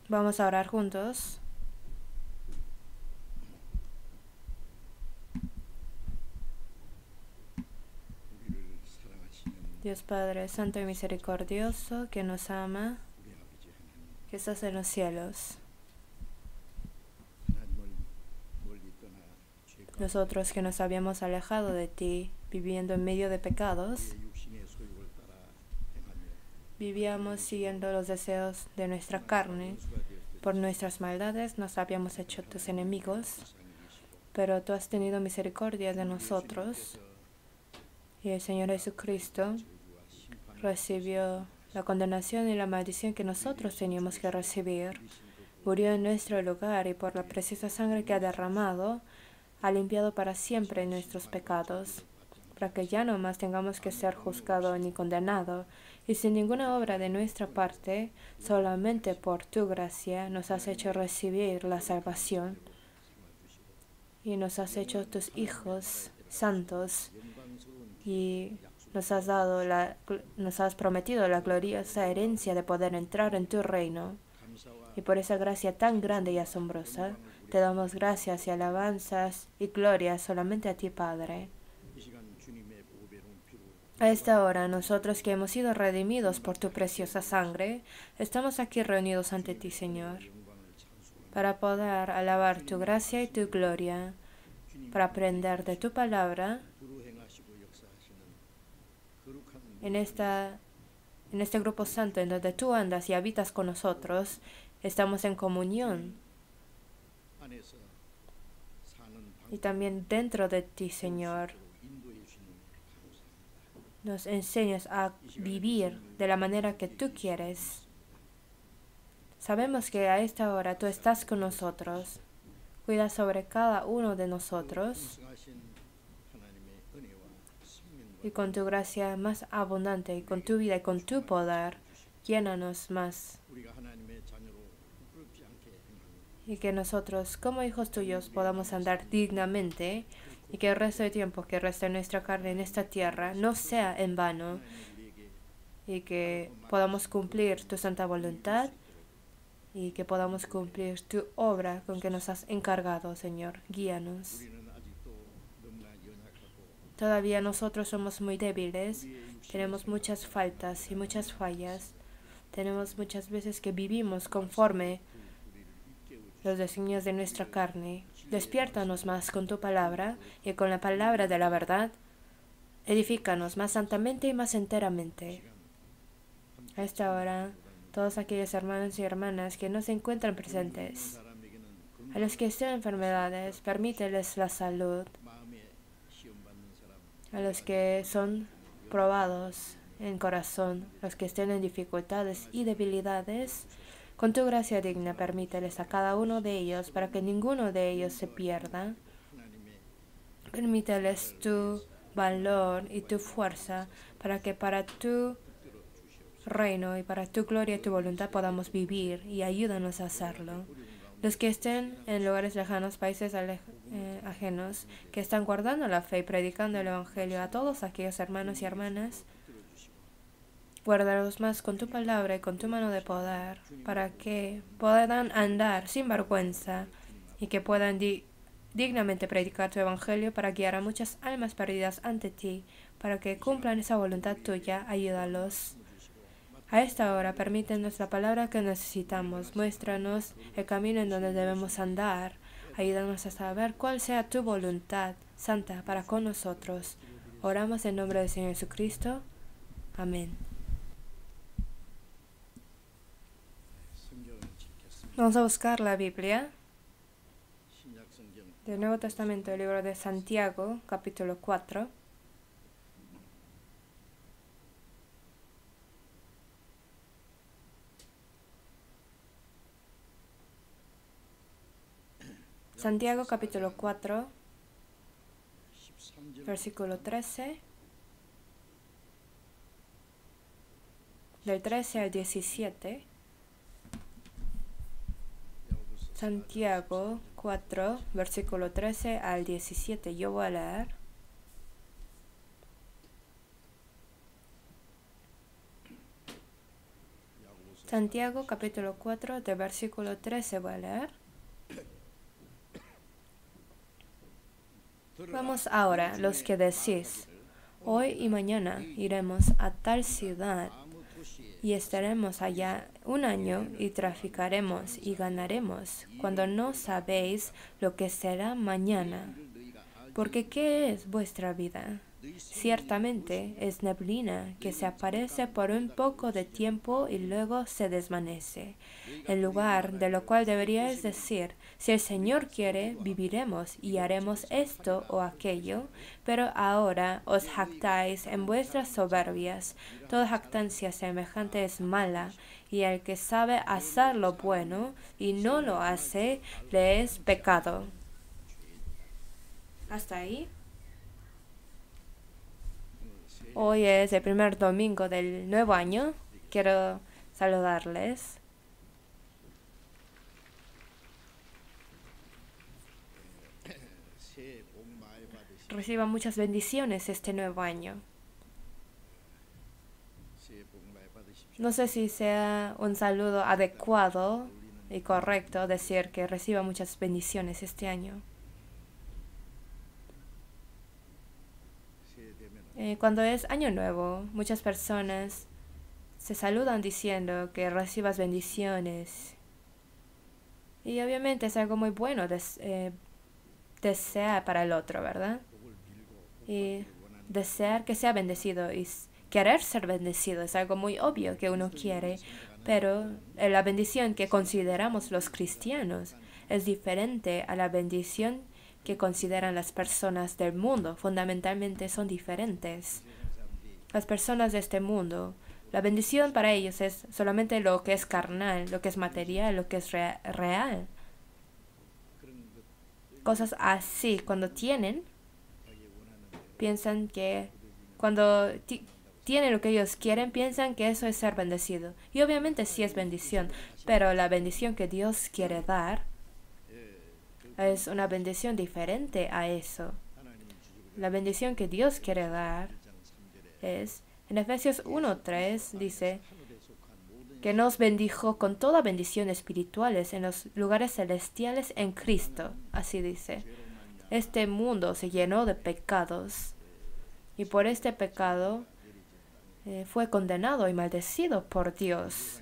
Vamos a orar juntos. Dios Padre Santo y Misericordioso, que nos ama, que estás en los cielos. Nosotros que nos habíamos alejado de ti, viviendo en medio de pecados, vivíamos siguiendo los deseos de nuestra carne. Por nuestras maldades nos habíamos hecho tus enemigos, pero tú has tenido misericordia de nosotros, y el Señor Jesucristo recibió la condenación y la maldición que nosotros teníamos que recibir. Murió en nuestro lugar y por la preciosa sangre que ha derramado, ha limpiado para siempre nuestros pecados, para que ya no más tengamos que ser juzgados ni condenados, y sin ninguna obra de nuestra parte, solamente por tu gracia nos has hecho recibir la salvación, y nos has hecho tus hijos santos, y nos has prometido la gloriosa herencia de poder entrar en tu reino. Y por esa gracia tan grande y asombrosa, te damos gracias y alabanzas y gloria solamente a ti, Padre. A esta hora, nosotros que hemos sido redimidos por tu preciosa sangre, estamos aquí reunidos ante ti, Señor, para poder alabar tu gracia y tu gloria, para aprender de tu palabra en este grupo santo en donde tú andas y habitas con nosotros. Estamos en comunión y también dentro de ti, Señor. Nos enseñas a vivir de la manera que tú quieres. Sabemos que a esta hora tú estás con nosotros. Cuida sobre cada uno de nosotros. Y con tu gracia más abundante, y con tu vida y con tu poder, llénanos más. Y que nosotros, como hijos tuyos, podamos andar dignamente, y que el resto del tiempo que resta en nuestra carne en esta tierra no sea en vano, y que podamos cumplir tu santa voluntad, y que podamos cumplir tu obra con que nos has encargado, Señor. Guíanos. Todavía nosotros somos muy débiles, tenemos muchas faltas y muchas fallas. Tenemos muchas veces que vivimos conforme los designios de nuestra carne. Despiértanos más con tu palabra y con la palabra de la verdad. Edifícanos más santamente y más enteramente. A esta hora, todos aquellos hermanos y hermanas que no se encuentran presentes, a los que estén en enfermedades, permíteles la salud. A los que son probados en corazón, los que estén en dificultades y debilidades, con tu gracia digna permíteles a cada uno de ellos para que ninguno de ellos se pierda. Permíteles tu valor y tu fuerza para que para tu reino y para tu gloria y tu voluntad podamos vivir, y ayúdanos a hacerlo. Los que estén en lugares lejanos, países ajenos, que están guardando la fe y predicando el Evangelio a todos aquellos hermanos y hermanas, guárdalos más con tu palabra y con tu mano de poder, para que puedan andar sin vergüenza y que puedan dignamente predicar tu Evangelio para guiar a muchas almas perdidas ante ti, para que cumplan esa voluntad tuya. Ayúdalos. A esta hora, permítenos la palabra que necesitamos. Muéstranos el camino en donde debemos andar. Ayúdanos a saber cuál sea tu voluntad santa para con nosotros. Oramos en nombre del Señor Jesucristo. Amén. Vamos a buscar la Biblia del Nuevo Testamento, el libro de Santiago, capítulo 4. Santiago capítulo 4, versículo 13, del 13 al 17. Santiago 4, versículo 13 al 17. Yo voy a leer. Santiago capítulo 4 del versículo 13 voy a leer. Vamos ahora, los que decís, hoy y mañana iremos a tal ciudad y estaremos allá un año y traficaremos y ganaremos, cuando no sabéis lo que será mañana. Porque ¿qué es vuestra vida? Ciertamente es neblina que se aparece por un poco de tiempo y luego se desvanece. En lugar de lo cual deberíais decir, si el Señor quiere, viviremos y haremos esto o aquello, pero ahora os jactáis en vuestras soberbias. Toda jactancia semejante es mala, y el que sabe hacer lo bueno y no lo hace, le es pecado. Hasta ahí. Hoy es el primer domingo del nuevo año. Quiero saludarles. Reciban muchas bendiciones este nuevo año. No sé si sea un saludo adecuado y correcto decir que reciba muchas bendiciones este año. Cuando es año nuevo, muchas personas se saludan diciendo que recibas bendiciones. Y obviamente es algo muy bueno desear para el otro, ¿verdad? Y desear que sea bendecido y querer ser bendecido es algo muy obvio que uno quiere, pero la bendición que consideramos los cristianos es diferente a la bendición que consideran las personas del mundo. Fundamentalmente son diferentes. Las personas de este mundo, la bendición para ellos es solamente lo que es carnal, lo que es material, lo que es real. Cosas así, cuando tienen, piensan que cuando tienen lo que ellos quieren, piensan que eso es ser bendecido. Y obviamente sí es bendición, pero la bendición que Dios quiere dar es una bendición diferente a eso. La bendición que Dios quiere dar es, en Efesios 1:3 dice que nos bendijo con toda bendición espirituales en los lugares celestiales en Cristo. Así dice. Este mundo se llenó de pecados y por este pecado fue condenado y maldecido por Dios.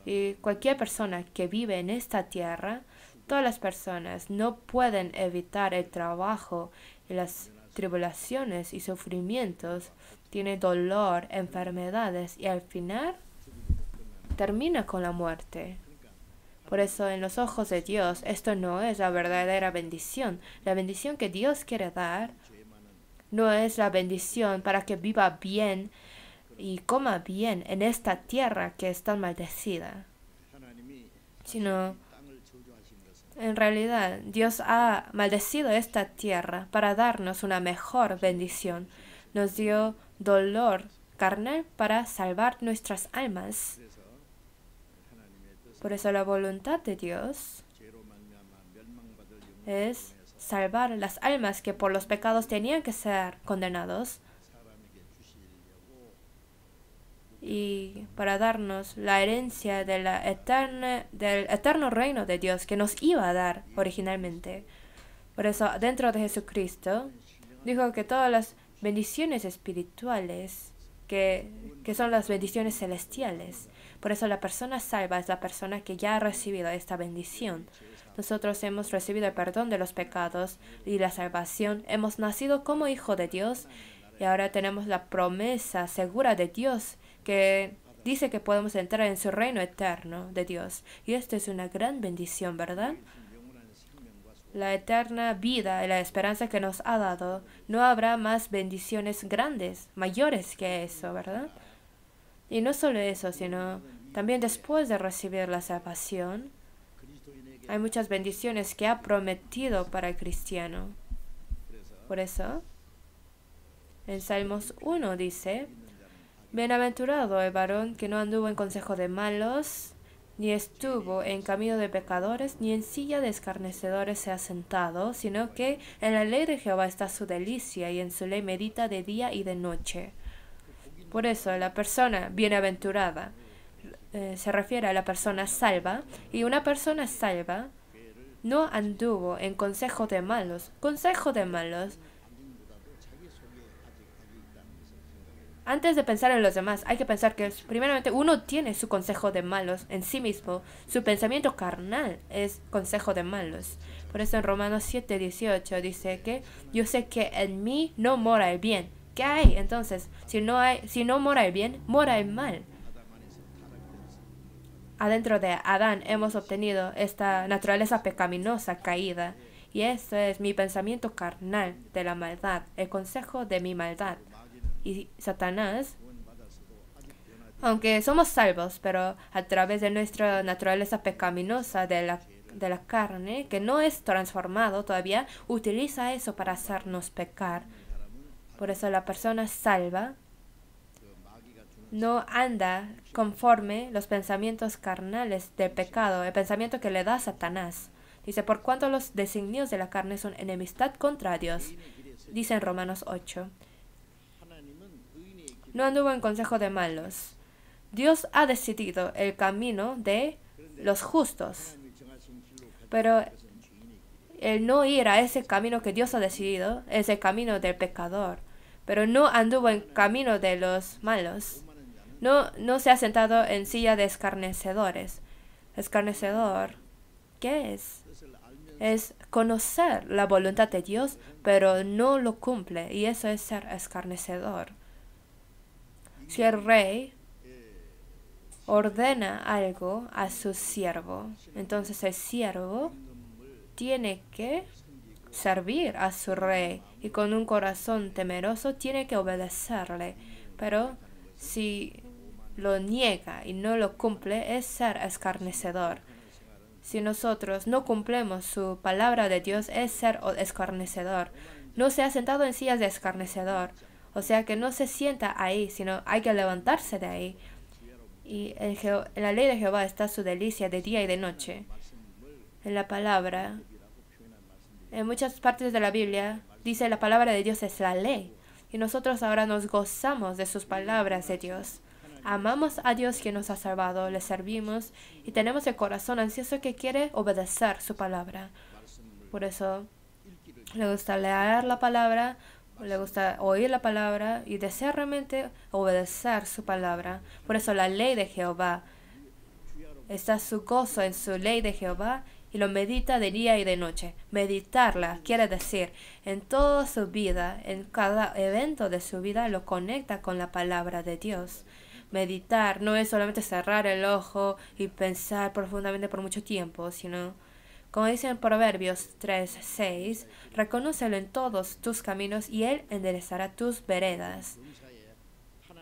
Y cualquier persona que vive en esta tierra, todas las personas no pueden evitar el trabajo y las tribulaciones y sufrimientos. Tiene dolor, enfermedades y al final termina con la muerte. Por eso en los ojos de Dios esto no es la verdadera bendición. La bendición que Dios quiere dar no es la bendición para que viva bien y coma bien en esta tierra que está maldecida, sino en realidad Dios ha maldecido esta tierra para darnos una mejor bendición. Nos dio dolor carnal para salvar nuestras almas. Por eso la voluntad de Dios es salvar las almas que por los pecados tenían que ser condenados y para darnos la herencia de del eterno reino de Dios que nos iba a dar originalmente. Por eso, dentro de Jesucristo, dijo que todas las bendiciones espirituales, que son las bendiciones celestiales, por eso la persona salva es la persona que ya ha recibido esta bendición. Nosotros hemos recibido el perdón de los pecados y la salvación, hemos nacido como hijo de Dios y ahora tenemos la promesa segura de Dios que dice que podemos entrar en su reino eterno de Dios. Y esto es una gran bendición, ¿verdad? La eterna vida y la esperanza que nos ha dado, no habrá más bendiciones grandes, mayores que eso, ¿verdad? Y no solo eso, sino también después de recibir la salvación, hay muchas bendiciones que ha prometido para el cristiano. Por eso, en Salmos 1 dice: bienaventurado el varón que no anduvo en consejo de malos, ni estuvo en camino de pecadores, ni en silla de escarnecedores se ha sentado, sino que en la ley de Jehová está su delicia, y en su ley medita de día y de noche. Por eso, la persona bienaventurada se refiere a la persona salva, y una persona salva no anduvo en consejo de malos. Consejo de malos. Antes de pensar en los demás, hay que pensar que primeramente uno tiene su consejo de malos en sí mismo. Su pensamiento carnal es consejo de malos. Por eso en Romanos 7:18 dice que yo sé que en mí no mora el bien. ¿Qué hay? Entonces, si no mora el bien, mora el mal. Adentro de Adán hemos obtenido esta naturaleza pecaminosa caída. Y esto es mi pensamiento carnal de la maldad, el consejo de mi maldad. Y Satanás, aunque somos salvos, pero a través de nuestra naturaleza pecaminosa de la carne, que no es transformado todavía, utiliza eso para hacernos pecar. Por eso la persona salva no anda conforme los pensamientos carnales del pecado, el pensamiento que le da Satanás. Dice, por cuanto los designios de la carne son enemistad contra Dios. Dice en Romanos 8. No anduvo en consejo de malos. Dios ha decidido el camino de los justos. Pero el no ir a ese camino que Dios ha decidido es el camino del pecador. Pero no anduvo en camino de los malos. No se ha sentado en silla de escarnecedores. Escarnecedor, ¿qué es? Es conocer la voluntad de Dios, pero no lo cumple. Y eso es ser escarnecedor. Si el rey ordena algo a su siervo, entonces el siervo tiene que servir a su rey y con un corazón temeroso tiene que obedecerle. Pero si lo niega y no lo cumple, es ser escarnecedor. Si nosotros no cumplimos su palabra de Dios, es ser escarnecedor. No se ha sentado en sillas de escarnecedor. O sea que no se sienta ahí, sino hay que levantarse de ahí. Y en la ley de Jehová está su delicia de día y de noche. En la palabra, en muchas partes de la Biblia, dice la palabra de Dios es la ley. Y nosotros ahora nos gozamos de sus palabras de Dios. Amamos a Dios que nos ha salvado, le servimos y tenemos el corazón ansioso que quiere obedecer su palabra. Por eso le gusta leer la palabra, le gusta oír la palabra y desea realmente obedecer su palabra. Por eso la ley de Jehová, está su gozo en su ley de Jehová y lo medita de día y de noche. Meditarla quiere decir en toda su vida, en cada evento de su vida, lo conecta con la palabra de Dios. Meditar no es solamente cerrar el ojo y pensar profundamente por mucho tiempo, sino, como dice en Proverbios 3:6, reconócelo en todos tus caminos y Él enderezará tus veredas.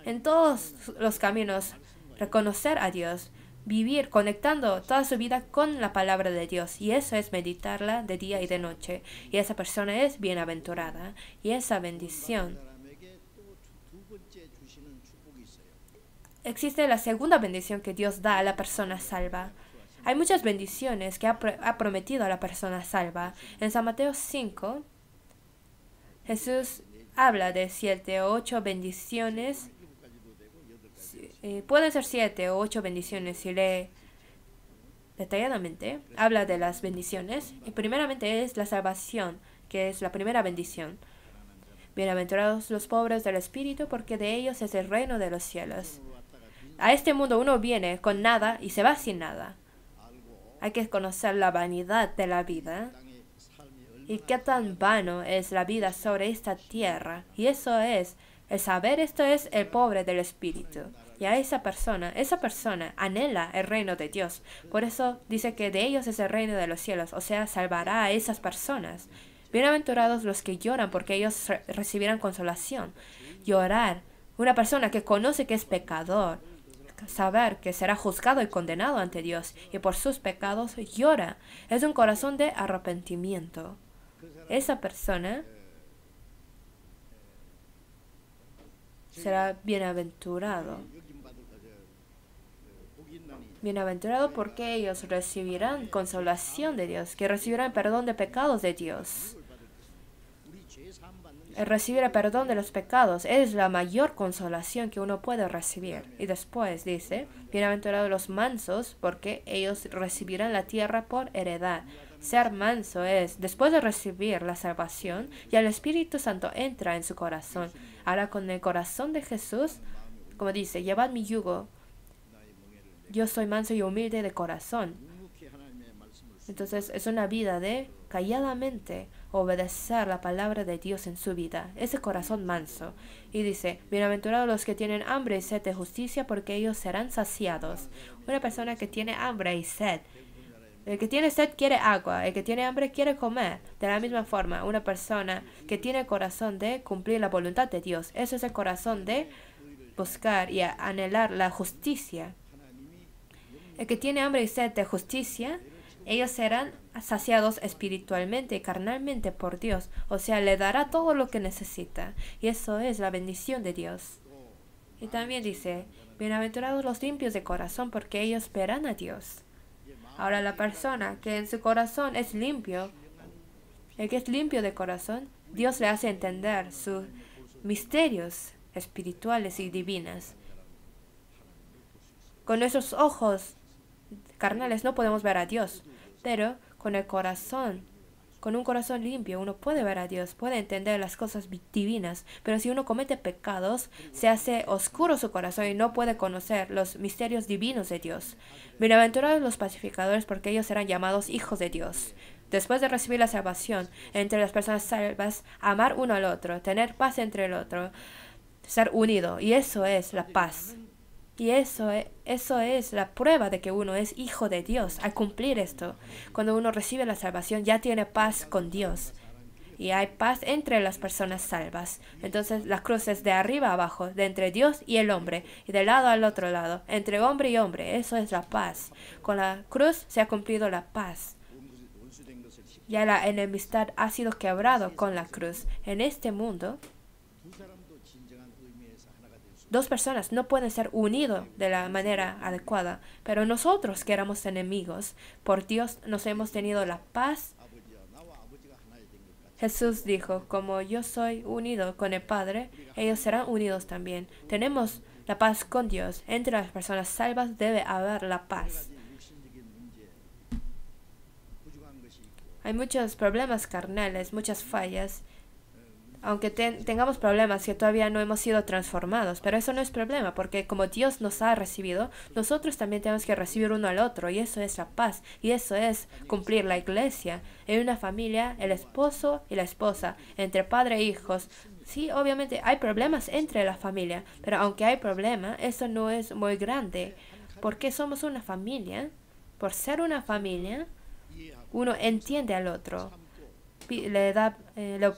En todos los caminos, reconocer a Dios, vivir conectando toda su vida con la palabra de Dios. Y eso es meditarla de día y de noche. Y esa persona es bienaventurada. Y esa bendición. Existe la segunda bendición que Dios da a la persona salva. Hay muchas bendiciones que ha prometido a la persona salva. En San Mateo 5, Jesús habla de 7 o 8 bendiciones. Pueden ser 7 o 8 bendiciones si lee detalladamente. Habla de las bendiciones. Y primeramente es la salvación, que es la primera bendición. Bienaventurados los pobres del espíritu, porque de ellos es el reino de los cielos. A este mundo uno viene con nada y se va sin nada. Hay que conocer la vanidad de la vida y qué tan vano es la vida sobre esta tierra. Y eso es, el saber esto es el pobre del espíritu. Y a esa persona anhela el reino de Dios. Por eso dice que de ellos es el reino de los cielos, o sea, salvará a esas personas. Bienaventurados los que lloran, porque ellos recibirán consolación. Llorar, una persona que conoce que es pecador, saber que será juzgado y condenado ante Dios y por sus pecados llora. Es un corazón de arrepentimiento. Esa persona será bienaventurado. Bienaventurado porque ellos recibirán consolación de Dios, que recibirán perdón de pecados de Dios. recibir el perdón de los pecados es la mayor consolación que uno puede recibir. Y después dice, bienaventurados los mansos, porque ellos recibirán la tierra por heredad. Ser manso es, después de recibir la salvación, y el Espíritu Santo entra en su corazón. Ahora con el corazón de Jesús, como dice, llevad mi yugo. Yo soy manso y humilde de corazón. Entonces es una vida de calladamente obedecer la palabra de Dios en su vida. Ese corazón manso. Y dice, bienaventurados los que tienen hambre y sed de justicia, porque ellos serán saciados. Una persona que tiene hambre y sed. El que tiene sed quiere agua, el que tiene hambre quiere comer. De la misma forma, una persona que tiene el corazón de cumplir la voluntad de Dios, eso es el corazón de buscar y anhelar la justicia. El que tiene hambre y sed de justicia, ellos serán saciados espiritualmente y carnalmente por Dios. O sea, le dará todo lo que necesita. Y eso es la bendición de Dios. Y también dice, bienaventurados los limpios de corazón, porque ellos verán a Dios. Ahora la persona que en su corazón es limpio, el que es limpio de corazón, Dios le hace entender sus misterios espirituales y divinas. Con nuestros ojos carnales no podemos ver a Dios, pero con el corazón, con un corazón limpio, uno puede ver a Dios, puede entender las cosas divinas. Pero si uno comete pecados, se hace oscuro su corazón y no puede conocer los misterios divinos de Dios. Bienaventurados los pacificadores, porque ellos serán llamados hijos de Dios. Después de recibir la salvación, entre las personas salvas, amar uno al otro, tener paz entre el otro, ser unido. Y eso es la paz. Y eso es la prueba de que uno es hijo de Dios. Al cumplir esto, cuando uno recibe la salvación, ya tiene paz con Dios. Y hay paz entre las personas salvas. Entonces la cruz es de arriba a abajo, de entre Dios y el hombre, y de lado al otro lado, entre hombre y hombre. Eso es la paz. Con la cruz se ha cumplido la paz. Ya la enemistad ha sido quebrado con la cruz. En este mundo, dos personas no pueden ser unidos de la manera adecuada, pero nosotros que éramos enemigos, por Dios nos hemos tenido la paz. Jesús dijo, como yo soy unido con el Padre, ellos serán unidos también. Tenemos la paz con Dios. Entre las personas salvas debe haber la paz. Hay muchos problemas carnales, muchas fallas. Aunque tengamos problemas que todavía no hemos sido transformados, pero eso no es problema, porque como Dios nos ha recibido, nosotros también tenemos que recibir uno al otro, y eso es la paz, y eso es cumplir la iglesia. En una familia, el esposo y la esposa, entre padre e hijos. Sí, obviamente hay problemas entre la familia, pero aunque hay problemas, eso no es muy grande, porque somos una familia. Por ser una familia, uno entiende al otro, le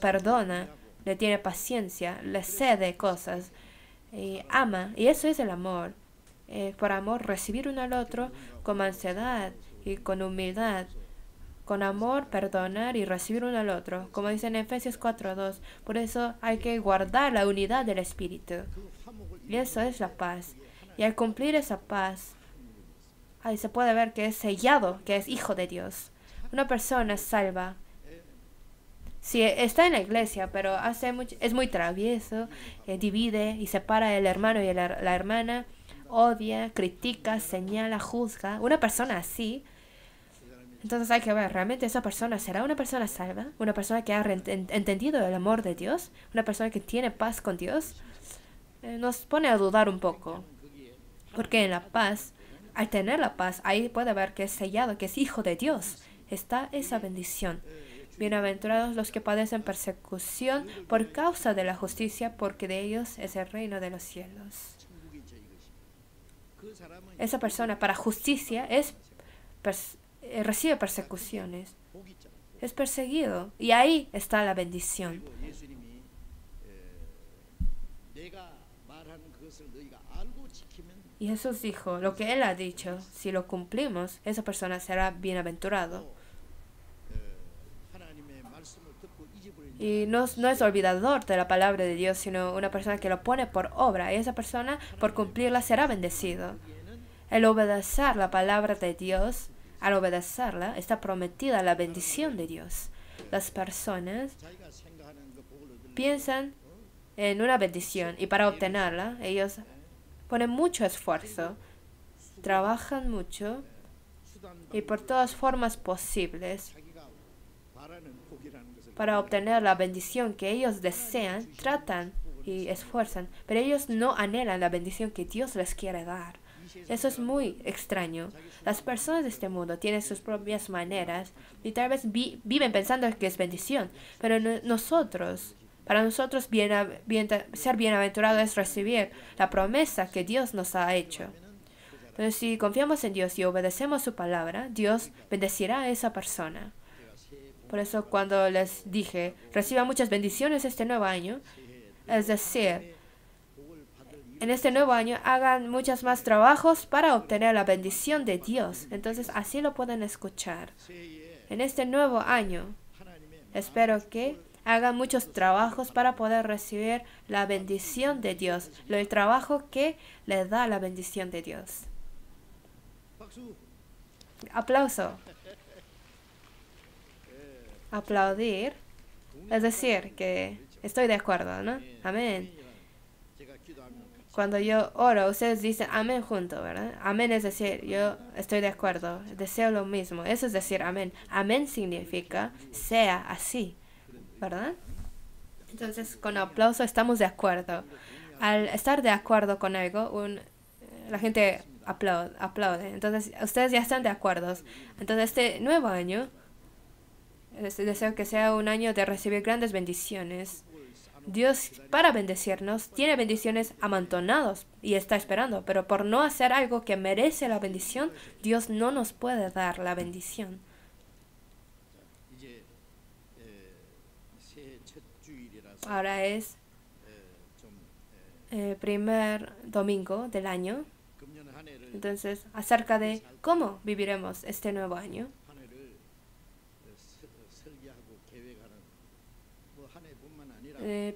perdona, le tiene paciencia, le cede cosas, ama, y eso es el amor. Por amor, recibir uno al otro con mansedad y con humildad. Con amor, perdonar y recibir uno al otro. Como dice en Efesios 4:2, por eso hay que guardar la unidad del Espíritu. Y eso es la paz. Y al cumplir esa paz, ahí se puede ver que es sellado, que es hijo de Dios. Una persona salva. Si está en la iglesia, pero es muy travieso, divide y separa el hermano y la hermana, odia, critica, señala, juzga. Una persona así, entonces hay que ver, ¿realmente esa persona será una persona salva? ¿Una persona que ha entendido el amor de Dios? ¿Una persona que tiene paz con Dios? Nos pone a dudar un poco. Porque en la paz, al tener la paz, ahí puede ver que es sellado, que es hijo de Dios. Está esa bendición. Bienaventurados los que padecen persecución por causa de la justicia, porque de ellos es el reino de los cielos. Esa persona para justicia recibe persecuciones, es perseguido, y ahí está la bendición. Y Jesús dijo, lo que Él ha dicho, si lo cumplimos, esa persona será bienaventurado. Y no es olvidador de la palabra de Dios, sino una persona que lo pone por obra. Y esa persona, por cumplirla, será bendecido. El obedecer la palabra de Dios, al obedecerla, está prometida la bendición de Dios. Las personas piensan en una bendición y para obtenerla ellos ponen mucho esfuerzo, trabajan mucho y por todas formas posibles para obtener la bendición que ellos desean, tratan y esfuerzan, pero ellos no anhelan la bendición que Dios les quiere dar. Eso es muy extraño. Las personas de este mundo tienen sus propias maneras y tal vez viven pensando que es bendición, pero para nosotros ser bienaventurado es recibir la promesa que Dios nos ha hecho. Pero si confiamos en Dios y obedecemos su palabra, Dios bendecirá a esa persona. Por eso cuando les dije, reciban muchas bendiciones este nuevo año, es decir, en este nuevo año hagan muchos más trabajos para obtener la bendición de Dios. Entonces así lo pueden escuchar. En este nuevo año, espero que hagan muchos trabajos para poder recibir la bendición de Dios, el trabajo que les da la bendición de Dios. Aplauso. Aplaudir es decir que estoy de acuerdo, ¿no? Amén. Cuando yo oro, ustedes dicen amén junto, ¿verdad? Amén es decir, yo estoy de acuerdo, deseo lo mismo. Eso es decir amén. Amén significa sea así, ¿verdad? Entonces, con aplauso estamos de acuerdo. Al estar de acuerdo con algo, la gente aplaude. Entonces, ustedes ya están de acuerdo. Entonces, este nuevo año, deseo que sea un año de recibir grandes bendiciones. Dios, para bendecirnos, tiene bendiciones amontonadas y está esperando, pero por no hacer algo que merece la bendición, Dios no nos puede dar la bendición. Ahora es el primer domingo del año. Entonces, acerca de cómo viviremos este nuevo año.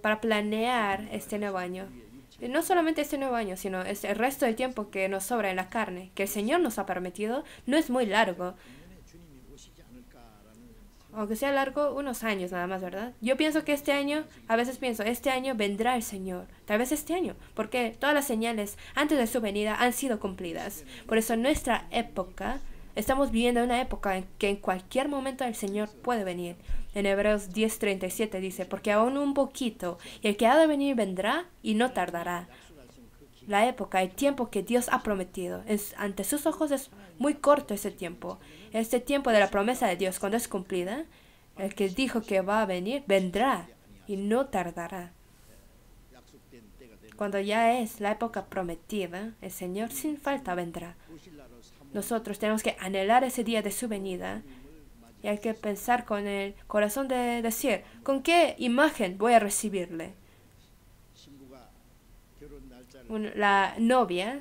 Para planear este nuevo año. Y no solamente este nuevo año, sino el resto del tiempo que nos sobra en la carne, que el Señor nos ha permitido, no es muy largo. Aunque sea largo, unos años nada más, ¿verdad? Yo pienso que este año, a veces pienso, este año vendrá el Señor. Tal vez este año, porque todas las señales antes de su venida han sido cumplidas. Por eso en nuestra época, estamos viviendo una época en que en cualquier momento el Señor puede venir. En Hebreos 10:37 dice, porque aún un poquito, y el que ha de venir vendrá y no tardará. La época, el tiempo que Dios ha prometido, ante sus ojos es muy corto ese tiempo. Este tiempo de la promesa de Dios, cuando es cumplida, el que dijo que va a venir, vendrá y no tardará. Cuando ya es la época prometida, el Señor sin falta vendrá. Nosotros tenemos que anhelar ese día de su venida. Y hay que pensar con el corazón de decir, ¿con qué imagen voy a recibirle? La novia,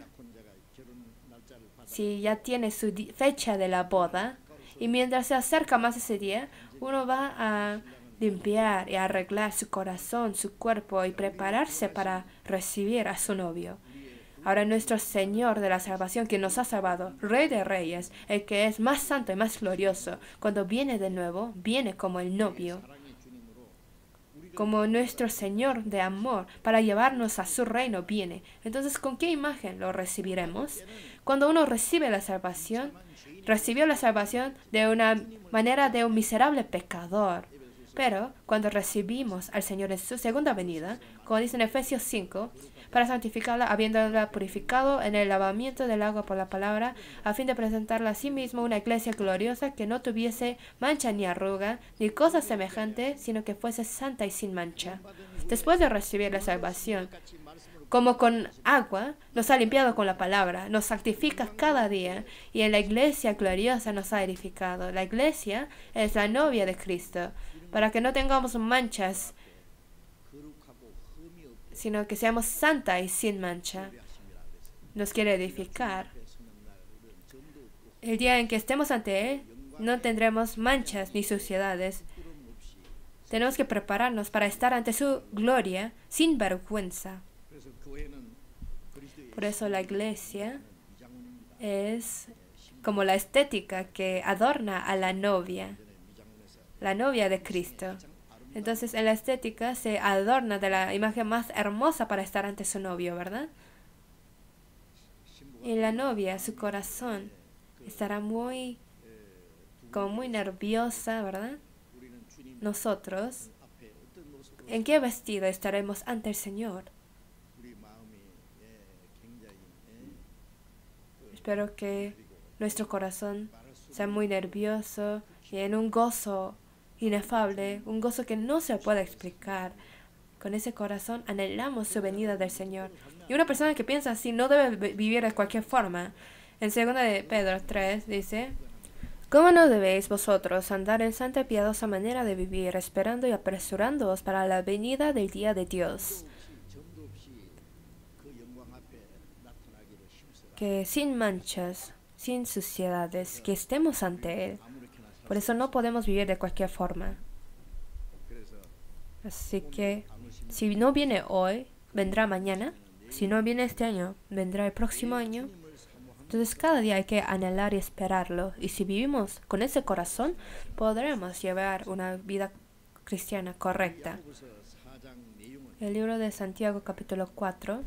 si ya tiene su fecha de la boda, y mientras se acerca más ese día, uno va a limpiar y arreglar su corazón, su cuerpo y prepararse para recibir a su novio. Ahora nuestro Señor de la salvación, que nos ha salvado, Rey de Reyes, el que es más santo y más glorioso, cuando viene de nuevo, viene como el novio, como nuestro Señor de amor, para llevarnos a su reino viene. Entonces, ¿con qué imagen lo recibiremos? Cuando uno recibe la salvación, recibió la salvación de una manera de un miserable pecador. Pero cuando recibimos al Señor en su segunda venida, como dice en Efesios 5, para santificarla, habiéndola purificado en el lavamiento del agua por la palabra, a fin de presentarla a sí mismo una iglesia gloriosa que no tuviese mancha ni arruga, ni cosa semejante, sino que fuese santa y sin mancha. Después de recibir la salvación, como con agua, nos ha limpiado con la palabra, nos santifica cada día, y en la iglesia gloriosa nos ha edificado. La iglesia es la novia de Cristo, para que no tengamos manchas, sino que seamos santa y sin mancha. Nos quiere edificar. El día en que estemos ante Él, no tendremos manchas ni suciedades. Tenemos que prepararnos para estar ante su gloria sin vergüenza. Por eso la iglesia es como la estética que adorna a la novia de Cristo. Entonces en la estética se adorna de la imagen más hermosa para estar ante su novio, ¿verdad? Y la novia, su corazón, estará como muy nerviosa, ¿verdad? Nosotros, ¿en qué vestido estaremos ante el Señor? Espero que nuestro corazón sea muy nervioso y en un gozo inefable, un gozo que no se puede explicar. Con ese corazón anhelamos su venida del Señor. Y una persona que piensa así no debe vivir de cualquier forma. En 2 de Pedro 3 dice: ¿Cómo no debéis vosotros andar en santa y piadosa manera de vivir, esperando y apresurándoos para la venida del día de Dios? Que sin manchas, sin suciedades, que estemos ante Él. Por eso no podemos vivir de cualquier forma. Así que si no viene hoy, vendrá mañana. Si no viene este año, vendrá el próximo año. Entonces cada día hay que anhelar y esperarlo. Y si vivimos con ese corazón, podremos llevar una vida cristiana correcta. El libro de Santiago capítulo 4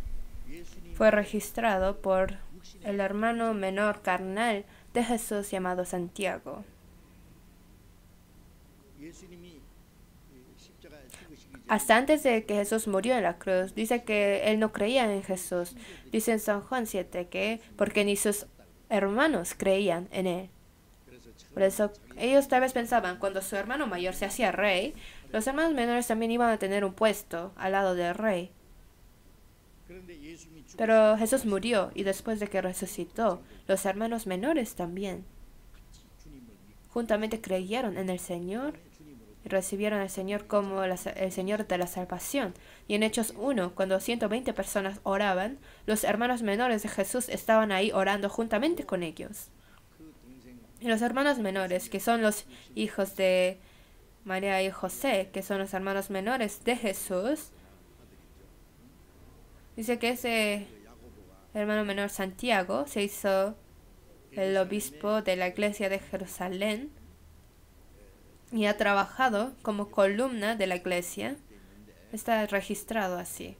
fue registrado por el hermano menor carnal de Jesús llamado Santiago. Hasta antes de que Jesús murió en la cruz, dice que él no creía en Jesús. Dice en San Juan 7 que porque ni sus hermanos creían en él. Por eso ellos tal vez pensaban, cuando su hermano mayor se hacía rey, los hermanos menores también iban a tener un puesto al lado del rey. Pero Jesús murió y después de que resucitó, los hermanos menores también juntamente creyeron en el Señor y recibieron al Señor como el Señor de la salvación. Y en Hechos 1, cuando 120 personas oraban, los hermanos menores de Jesús estaban ahí orando juntamente con ellos. Y los hermanos menores, que son los hijos de María y José, que son los hermanos menores de Jesús, dice que ese hermano menor Santiago se hizo el obispo de la iglesia de Jerusalén y ha trabajado como columna de la iglesia. Está registrado así.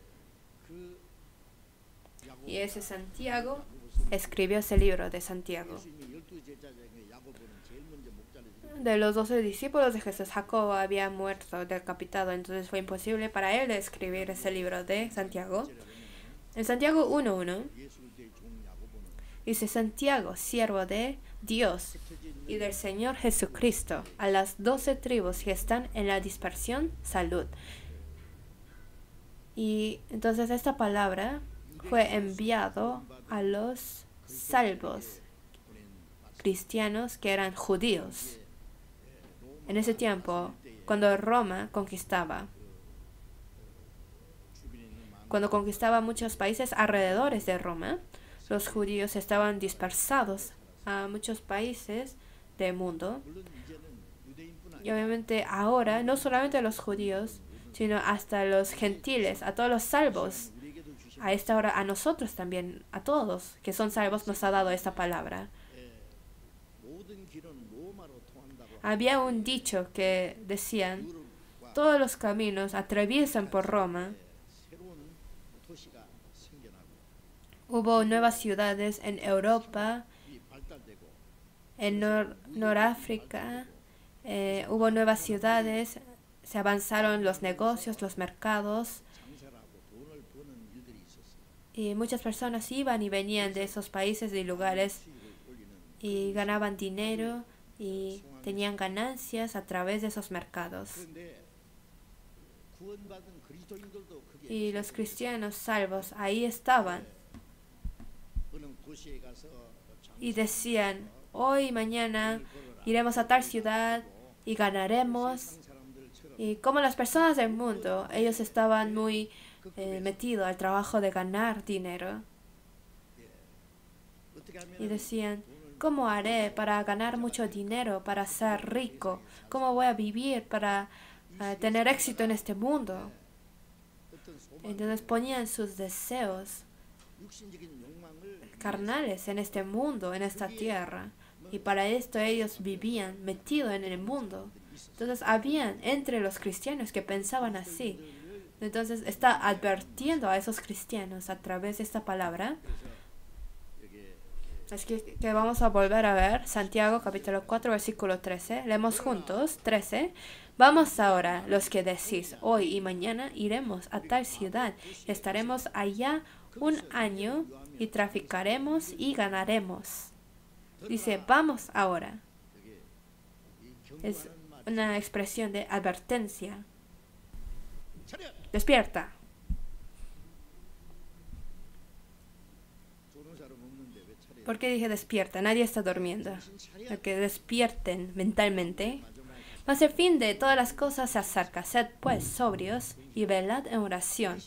Y ese Santiago escribió ese libro de Santiago. De los 12 discípulos de Jesús, Jacobo había muerto, decapitado, entonces fue imposible para él escribir ese libro de Santiago. En Santiago 1:1 dice: Santiago, siervo de Dios y del Señor Jesucristo, a las 12 tribus que están en la dispersión, salud. Y entonces esta palabra fue enviado a los salvos cristianos que eran judíos. En ese tiempo, cuando Roma conquistaba muchos países alrededores de Roma, los judíos estaban dispersados a muchos países del mundo. Y obviamente ahora, no solamente los judíos, sino hasta los gentiles, a todos los salvos, a esta hora a nosotros también, a todos que son salvos, nos ha dado esta palabra. Había un dicho que decían: todos los caminos atraviesan por Roma. Hubo nuevas ciudades en Europa, en Noráfrica, hubo nuevas ciudades, se avanzaron los negocios, los mercados, y muchas personas iban y venían de esos países y lugares y ganaban dinero y tenían ganancias a través de esos mercados. Y los cristianos salvos ahí estaban y decían: hoy y mañana iremos a tal ciudad y ganaremos. Y como las personas del mundo, ellos estaban muy metidos al trabajo de ganar dinero. Y decían: ¿cómo haré para ganar mucho dinero, para ser rico? ¿Cómo voy a vivir para tener éxito en este mundo? Entonces ponían sus deseos carnales en este mundo, en esta tierra. Y para esto ellos vivían metidos en el mundo. Entonces, habían entre los cristianos que pensaban así. Entonces, está advirtiendo a esos cristianos a través de esta palabra. Es que vamos a volver a ver Santiago capítulo 4 versículo 13. Leemos juntos, 13. Vamos ahora, los que decís, hoy y mañana iremos a tal ciudad y estaremos allá un año y traficaremos y ganaremos. Dice, vamos ahora. Es una expresión de advertencia. Despierta. ¿Por qué dije despierta? Nadie está durmiendo. Que despierten mentalmente. Mas el fin de todas las cosas se acerca. Sed pues sobrios y velad en oración.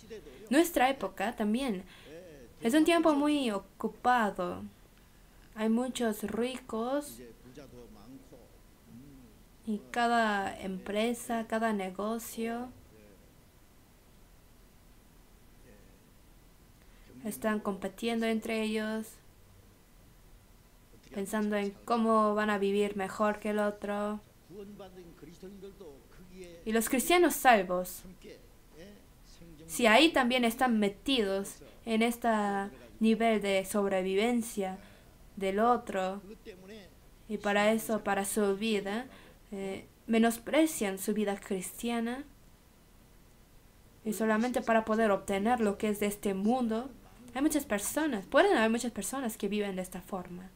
Nuestra época también es un tiempo muy ocupado. Hay muchos ricos y cada empresa, cada negocio están compitiendo entre ellos, pensando en cómo van a vivir mejor que el otro. Y los cristianos salvos, si ahí también están metidos en este nivel de sobrevivencia del otro, y para eso, para su vida, menosprecian su vida cristiana, y solamente para poder obtener lo que es de este mundo, hay muchas personas, pueden haber muchas personas que viven de esta forma.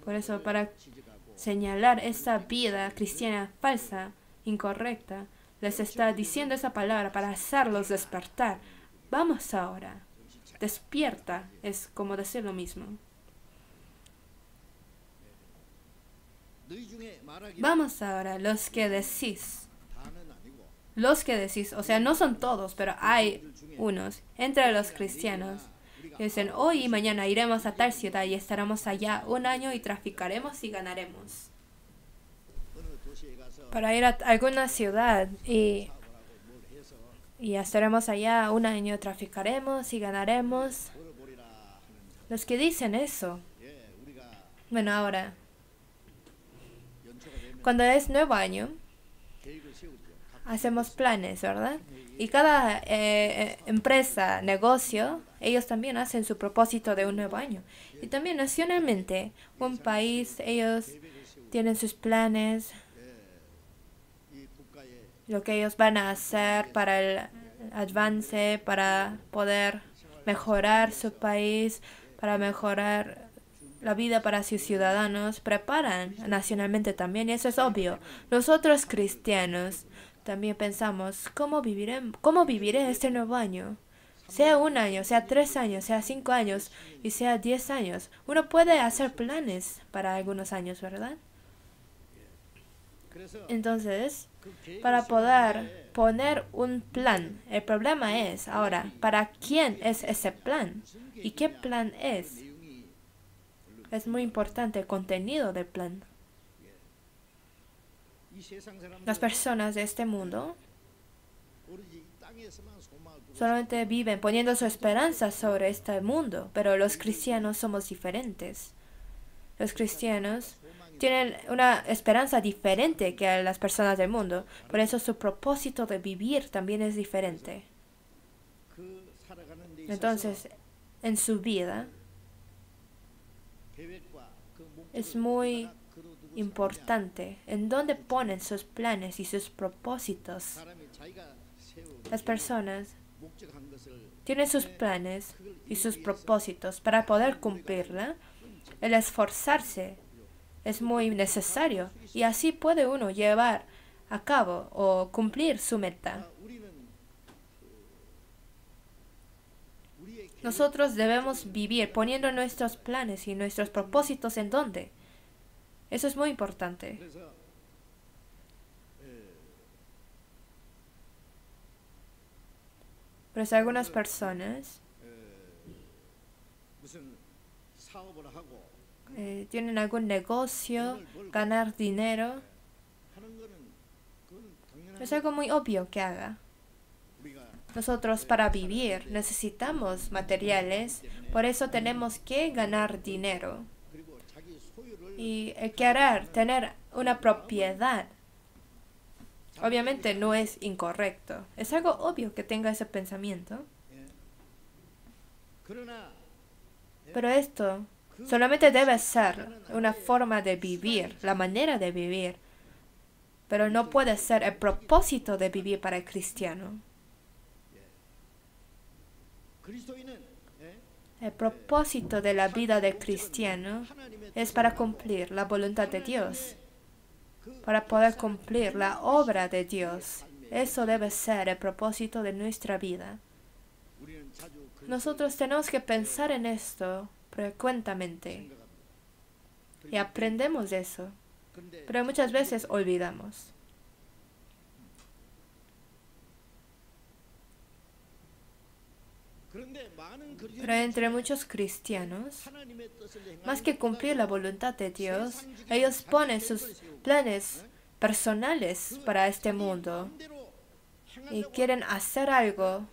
Por eso, para señalar esa vida cristiana falsa, incorrecta, les está diciendo esa palabra para hacerlos despertar. Vamos ahora. Despierta es como decir lo mismo. Vamos ahora, los que decís. Los que decís, o sea, no son todos, pero hay unos entre los cristianos que dicen, hoy y mañana iremos a tal ciudad y estaremos allá un año y traficaremos y ganaremos. Para ir a alguna ciudad y estaremos allá un año, traficaremos y ganaremos. Los que dicen eso. Bueno, ahora, cuando es nuevo año, hacemos planes, ¿verdad? Y cada empresa, negocio, ellos también hacen su propósito de un nuevo año. Y también nacionalmente, un país, ellos tienen sus planes, lo que ellos van a hacer para el avance, para poder mejorar su país, para mejorar la vida para sus ciudadanos, preparan nacionalmente también, y eso es obvio. Nosotros cristianos también pensamos, ¿cómo viviré este nuevo año? Sea un año, sea 3 años, sea 5 años y sea 10 años. Uno puede hacer planes para algunos años, ¿verdad? Entonces, para poder poner un plan, el problema es ahora, ¿para quién es ese plan? ¿Y qué plan es? Es muy importante el contenido del plan. Las personas de este mundo solamente viven poniendo su esperanza sobre este mundo, pero los cristianos somos diferentes. Los cristianos tienen una esperanza diferente que las personas del mundo, por eso su propósito de vivir también es diferente. Entonces, en su vida, es muy importante en dónde ponen sus planes y sus propósitos. Las personas tienen sus planes y sus propósitos para poder cumplirla. El esforzarse es muy necesario y así puede uno llevar a cabo o cumplir su meta. Nosotros debemos vivir poniendo nuestros planes y nuestros propósitos en dónde. Eso es muy importante. Pero si algunas personas tienen algún negocio, ganar dinero, es algo muy obvio que haga. Nosotros para vivir necesitamos materiales, por eso tenemos que ganar dinero. Y el querer tener una propiedad, obviamente no es incorrecto. Es algo obvio que tenga ese pensamiento. Pero esto solamente debe ser una forma de vivir, la manera de vivir. Pero no puede ser el propósito de vivir para el cristiano. El propósito de la vida del cristiano es para cumplir la voluntad de Dios, para poder cumplir la obra de Dios. Eso debe ser el propósito de nuestra vida. Nosotros tenemos que pensar en esto frecuentemente y aprendemos eso, pero muchas veces olvidamos. Pero entre muchos cristianos, más que cumplir la voluntad de Dios, ellos ponen sus planes personales para este mundo y quieren hacer algo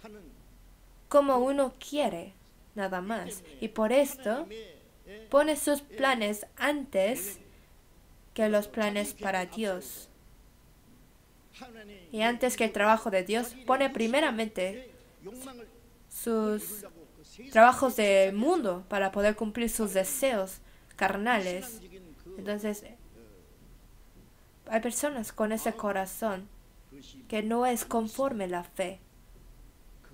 como uno quiere, nada más. Y por esto, pone sus planes antes que los planes para Dios. Y antes que el trabajo de Dios, pone primeramente sus trabajos del mundo para poder cumplir sus deseos carnales. Entonces, hay personas con ese corazón que no es conforme a la fe.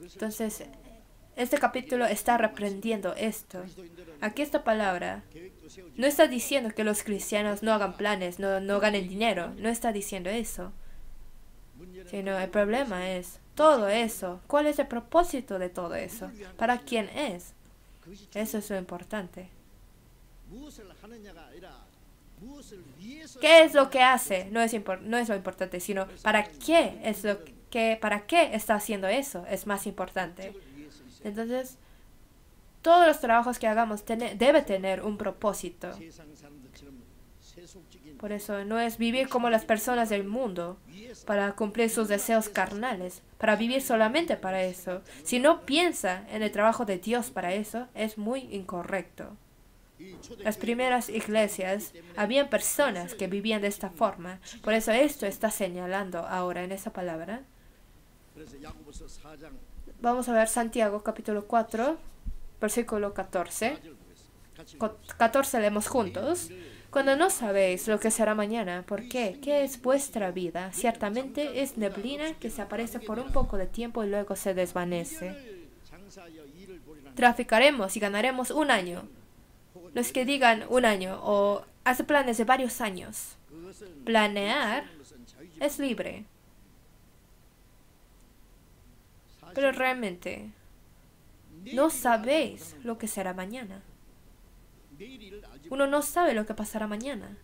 Entonces, este capítulo está reprendiendo esto. Aquí esta palabra no está diciendo que los cristianos no hagan planes, no ganen dinero. No está diciendo eso. Sino el problema es todo eso. ¿Cuál es el propósito de todo eso? ¿Para quién es? Eso es lo importante. ¿Qué es lo que hace? No es lo importante, sino ¿para qué está haciendo eso? Es más importante. Entonces, todos los trabajos que hagamos debe tener un propósito. Por eso no es vivir como las personas del mundo para cumplir sus deseos carnales, para vivir solamente para eso. Si no piensa en el trabajo de Dios para eso, es muy incorrecto. Las primeras iglesias, habían personas que vivían de esta forma. Por eso esto está señalando ahora en esa palabra. Vamos a ver Santiago capítulo 4, versículo 14. 14 leemos juntos. Cuando no sabéis lo que será mañana, ¿por qué? ¿Qué es vuestra vida? Ciertamente es neblina que se aparece por un poco de tiempo y luego se desvanece. Traficaremos y ganaremos un año. Los que digan un año o hace planes de varios años. Planear es libre. Pero realmente no sabéis lo que será mañana. Uno no sabe lo que pasará mañana.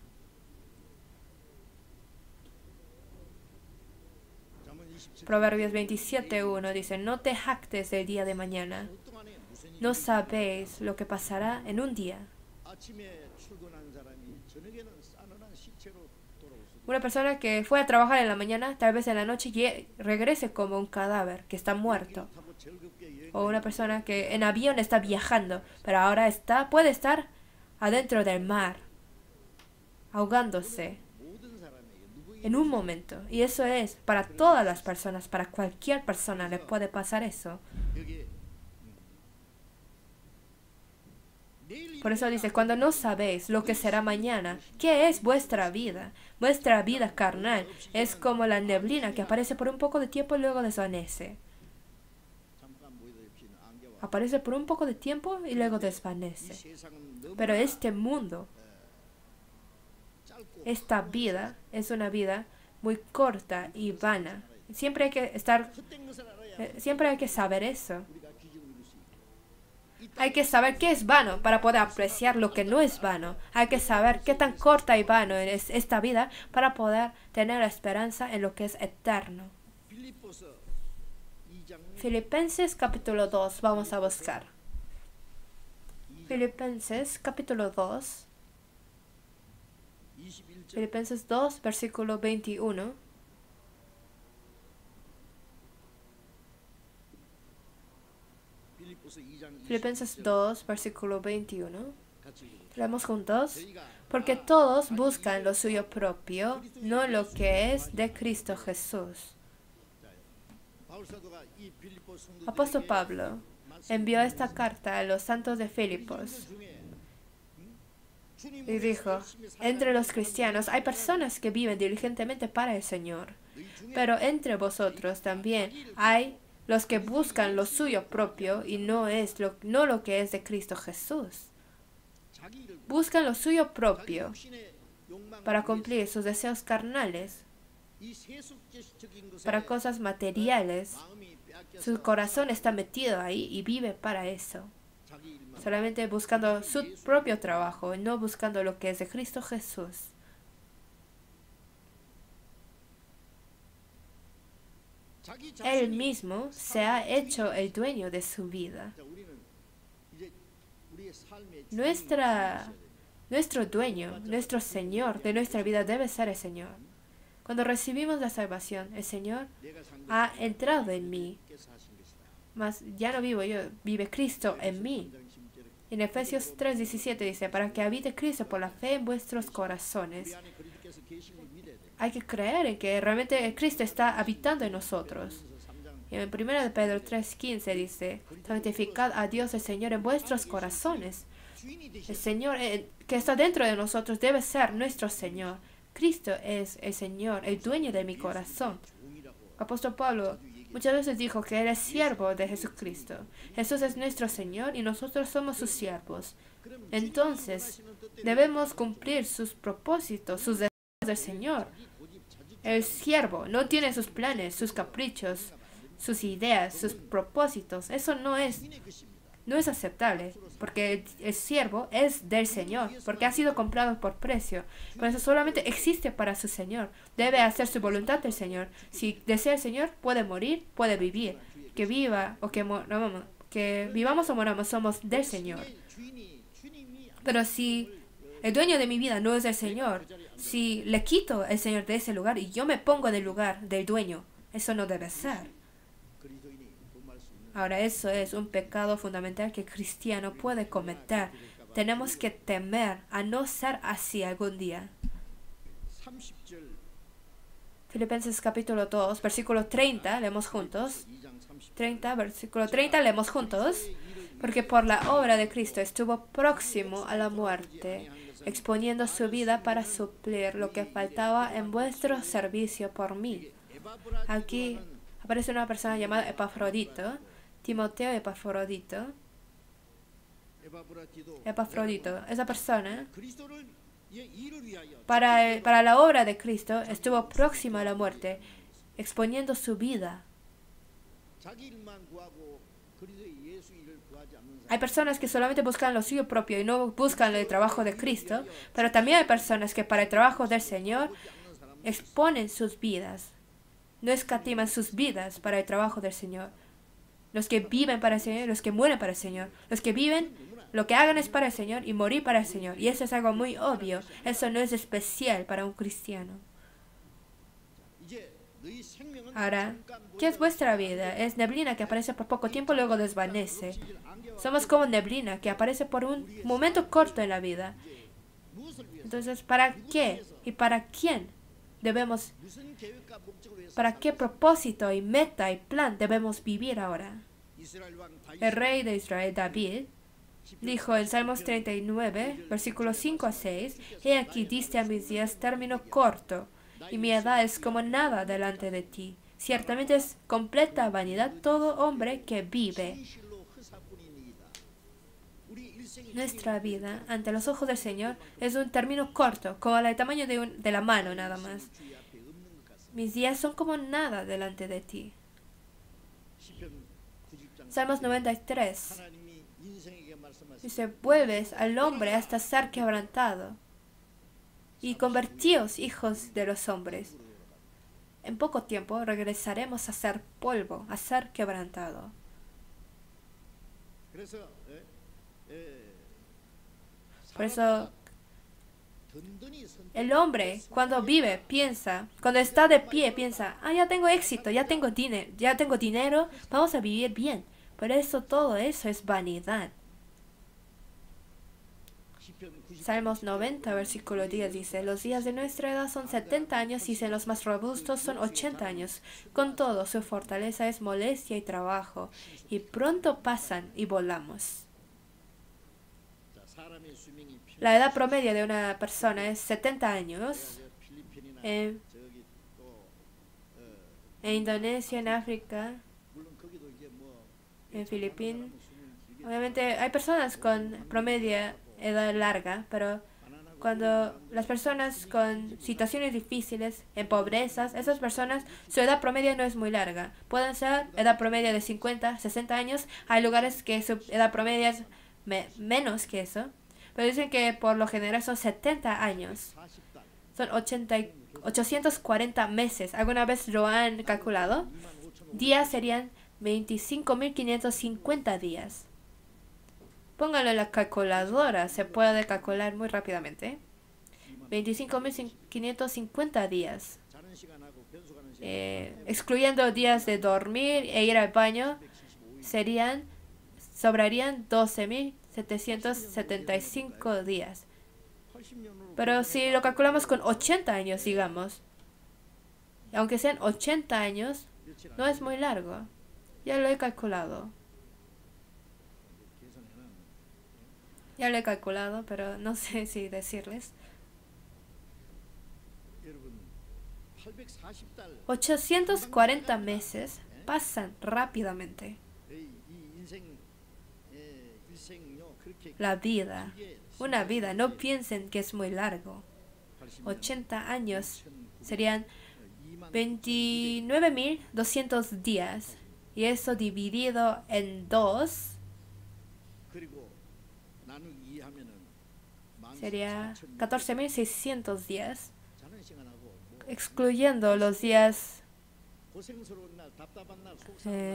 Proverbios 27:1 dice, no te jactes del día de mañana. No sabéis lo que pasará en un día. Una persona que fue a trabajar en la mañana, tal vez en la noche regrese como un cadáver que está muerto. O una persona que en avión está viajando, pero ahora puede estar adentro del mar, ahogándose en un momento. Y eso es para todas las personas, para cualquier persona le puede pasar eso. Por eso dice, cuando no sabéis lo que será mañana, ¿qué es vuestra vida? Vuestra vida carnal es como la neblina que aparece por un poco de tiempo y luego desvanece. Aparece por un poco de tiempo y luego desvanece. Pero este mundo, esta vida, es una vida muy corta y vana. Siempre hay que saber eso. Hay que saber qué es vano para poder apreciar lo que no es vano. Hay que saber qué tan corta y vano es esta vida para poder tener esperanza en lo que es eterno. Filipenses capítulo 2, vamos a buscar. Filipenses capítulo 2. Filipenses 2, versículo 21. Filipenses 2, versículo 21. Leemos juntos. Porque todos buscan lo suyo propio, no lo que es de Cristo Jesús. Apóstol Pablo envió esta carta a los santos de Filipos y dijo, entre los cristianos hay personas que viven diligentemente para el Señor, pero entre vosotros también hay los que buscan lo suyo propio y no lo que es de Cristo Jesús. Buscan lo suyo propio para cumplir sus deseos carnales, para cosas materiales. Su corazón está metido ahí y vive para eso. Solamente buscando su propio trabajo y no buscando lo que es de Cristo Jesús. Él mismo se ha hecho el dueño de su vida. Nuestro dueño, nuestro Señor de nuestra vida debe ser el Señor. Cuando recibimos la salvación, el Señor ha entrado en mí. Mas ya no vivo yo, vive Cristo en mí. En Efesios 3:17 dice, para que habite Cristo por la fe en vuestros corazones. Hay que creer en que realmente Cristo está habitando en nosotros. Y en 1 Pedro 3:15 dice, santificad a Dios el Señor en vuestros corazones. El Señor que está dentro de nosotros debe ser nuestro Señor. Cristo es el Señor, el dueño de mi corazón. Apóstol Pablo muchas veces dijo que Él es siervo de Jesucristo. Jesús es nuestro Señor y nosotros somos sus siervos. Entonces, debemos cumplir sus propósitos, sus deseos del Señor. El siervo no tiene sus planes, sus caprichos, sus ideas, sus propósitos. Eso no es aceptable, porque el siervo es del Señor, porque ha sido comprado por precio. Por eso solamente existe para su Señor. Debe hacer su voluntad del Señor. Si desea el Señor, puede morir, puede vivir. Que viva o que vivamos o moramos, somos del Señor. Pero si el dueño de mi vida no es el Señor, si le quito el Señor de ese lugar y yo me pongo en el lugar del dueño, eso no debe ser. Ahora, eso es un pecado fundamental que el cristiano puede cometer. Tenemos que temer a no ser así algún día. Filipenses capítulo 2, versículo 30, leemos juntos. Versículo 30, leemos juntos. Porque por la obra de Cristo estuvo próximo a la muerte, exponiendo su vida para suplir lo que faltaba en vuestro servicio por mí. Aquí aparece una persona llamada Epafrodito. Timoteo Epafrodito. Esa persona, para la obra de Cristo, estuvo próxima a la muerte, exponiendo su vida. Hay personas que solamente buscan lo suyo propio y no buscan el trabajo de Cristo, pero también hay personas que para el trabajo del Señor exponen sus vidas, no escatiman sus vidas para el trabajo del Señor. Los que viven para el Señor, los que mueren para el Señor. Los que viven, lo que hagan es para el Señor y morir para el Señor. Y eso es algo muy obvio. Eso no es especial para un cristiano. Ahora, ¿qué es vuestra vida? Es neblina que aparece por poco tiempo y luego desvanece. Somos como neblina que aparece por un momento corto en la vida. Entonces, ¿para qué y para quién debemos, para qué propósito y meta y plan debemos vivir ahora? El rey de Israel, David, dijo en Salmos 39, versículos 5 a 6, He aquí diste a mis días término corto, y mi edad es como nada delante de ti. Ciertamente es completa vanidad todo hombre que vive. Nuestra vida ante los ojos del Señor es un término corto, como el tamaño de la mano nada más. Mis días son como nada delante de ti. Salmos 93. Dice, vuelves al hombre hasta ser quebrantado y convertíos hijos de los hombres. En poco tiempo regresaremos a ser polvo, a ser quebrantado. Por eso, el hombre cuando vive, piensa, cuando está de pie, piensa, ya tengo éxito, ya tengo dinero, vamos a vivir bien. Por eso todo eso es vanidad. Salmos 90, versículo 10 dice: los días de nuestra edad son 70 años y en los más robustos son 80 años. Con todo, su fortaleza es molestia y trabajo, y pronto pasan y volamos. La edad promedio de una persona es 70 años. En Indonesia, en África, en Filipinas, obviamente hay personas con promedio edad larga, pero cuando las personas con situaciones difíciles, en pobrezas, esas personas, su edad promedio no es muy larga. Pueden ser edad promedio de 50, 60 años. Hay lugares que su edad promedio es menos que eso. Pero dicen que por lo general son 70 años. Son 840 meses. ¿Alguna vez lo han calculado? Días serían 25.550 días. Póngalo en la calculadora, se puede calcular muy rápidamente. 25.550 días. Excluyendo días de dormir e ir al baño, sobrarían 12.775 días. Pero si lo calculamos con 80 años, digamos, aunque sean 80 años, no es muy largo. Ya lo he calculado. Ya lo he calculado, pero no sé si decirles. 840 meses pasan rápidamente. La vida, una vida, no piensen que es muy largo. 80 años serían 29.200 días. Y eso dividido en 2 sería 14.600 días, excluyendo los días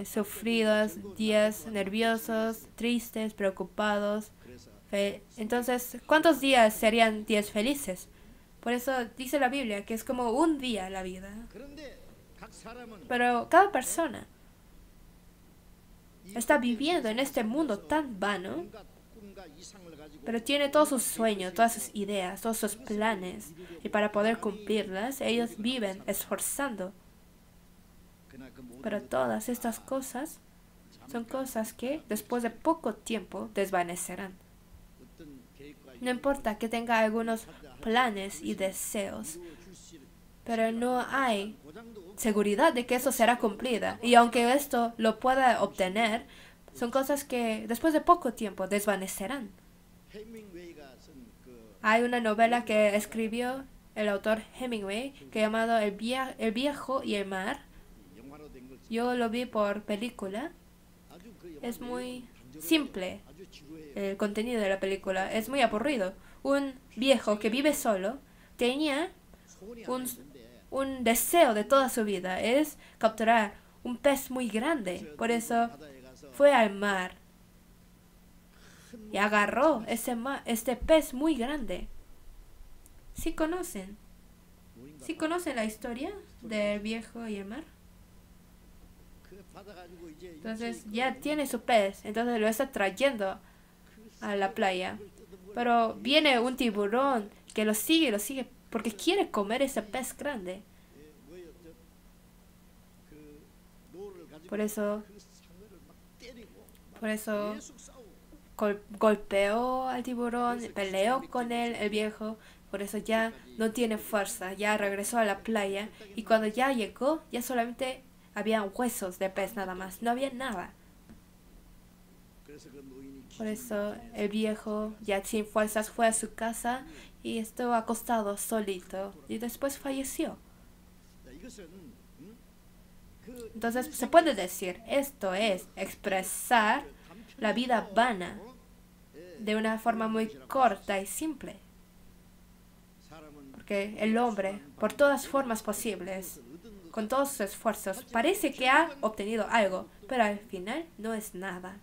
sufridos, días nerviosos, tristes, preocupados. Entonces, ¿cuántos días serían días felices? Por eso dice la Biblia que es como un día la vida. Pero cada persona está viviendo en este mundo tan vano, pero tiene todos sus sueños, todas sus ideas, todos sus planes. Y para poder cumplirlas, ellos viven esforzando. Pero todas estas cosas son cosas que después de poco tiempo desvanecerán. No importa que tenga algunos planes y deseos, pero no hay seguridad de que eso será cumplida. Y aunque esto lo pueda obtener, son cosas que después de poco tiempo desvanecerán. Hay una novela que escribió el autor Hemingway que llamado El viejo y el mar. Yo lo vi por película. Es muy simple el contenido de la película. Es muy aburrido. Un viejo que vive solo tenía un deseo de toda su vida. Es capturar un pez muy grande. Por eso fue al mar y agarró este pez muy grande. ¿Sí conocen? ¿Sí conocen la historia del viejo y el mar? Entonces ya tiene su pez, entonces lo está trayendo a la playa. Pero viene un tiburón que lo sigue porque quiere comer ese pez grande. Por eso golpeó al tiburón, peleó con él, el viejo. Por eso ya no tiene fuerza, ya regresó a la playa. Y cuando ya llegó, ya solamente había huesos de pez nada más, no había nada. Por eso el viejo, ya sin fuerzas, fue a su casa y estuvo acostado solito. Y después falleció. Entonces se puede decir, esto es expresar la vida vana de una forma muy corta y simple. Porque el hombre, por todas formas posibles, con todos sus esfuerzos, parece que ha obtenido algo, pero al final no es nada.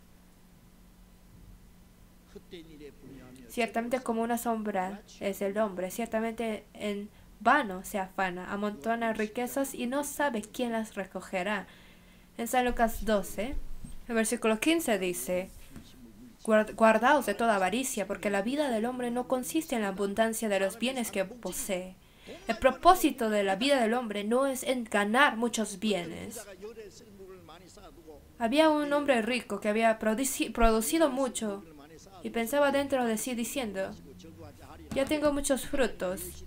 Ciertamente como una sombra es el hombre, ciertamente en vano se afana, amontona riquezas y no sabe quién las recogerá. En San Lucas 12, El versículo 15 dice, guardaos de toda avaricia, porque la vida del hombre no consiste en la abundancia de los bienes que posee. El propósito de la vida del hombre no es en ganar muchos bienes. Había un hombre rico que había producido mucho y pensaba dentro de sí diciendo, ya tengo muchos frutos.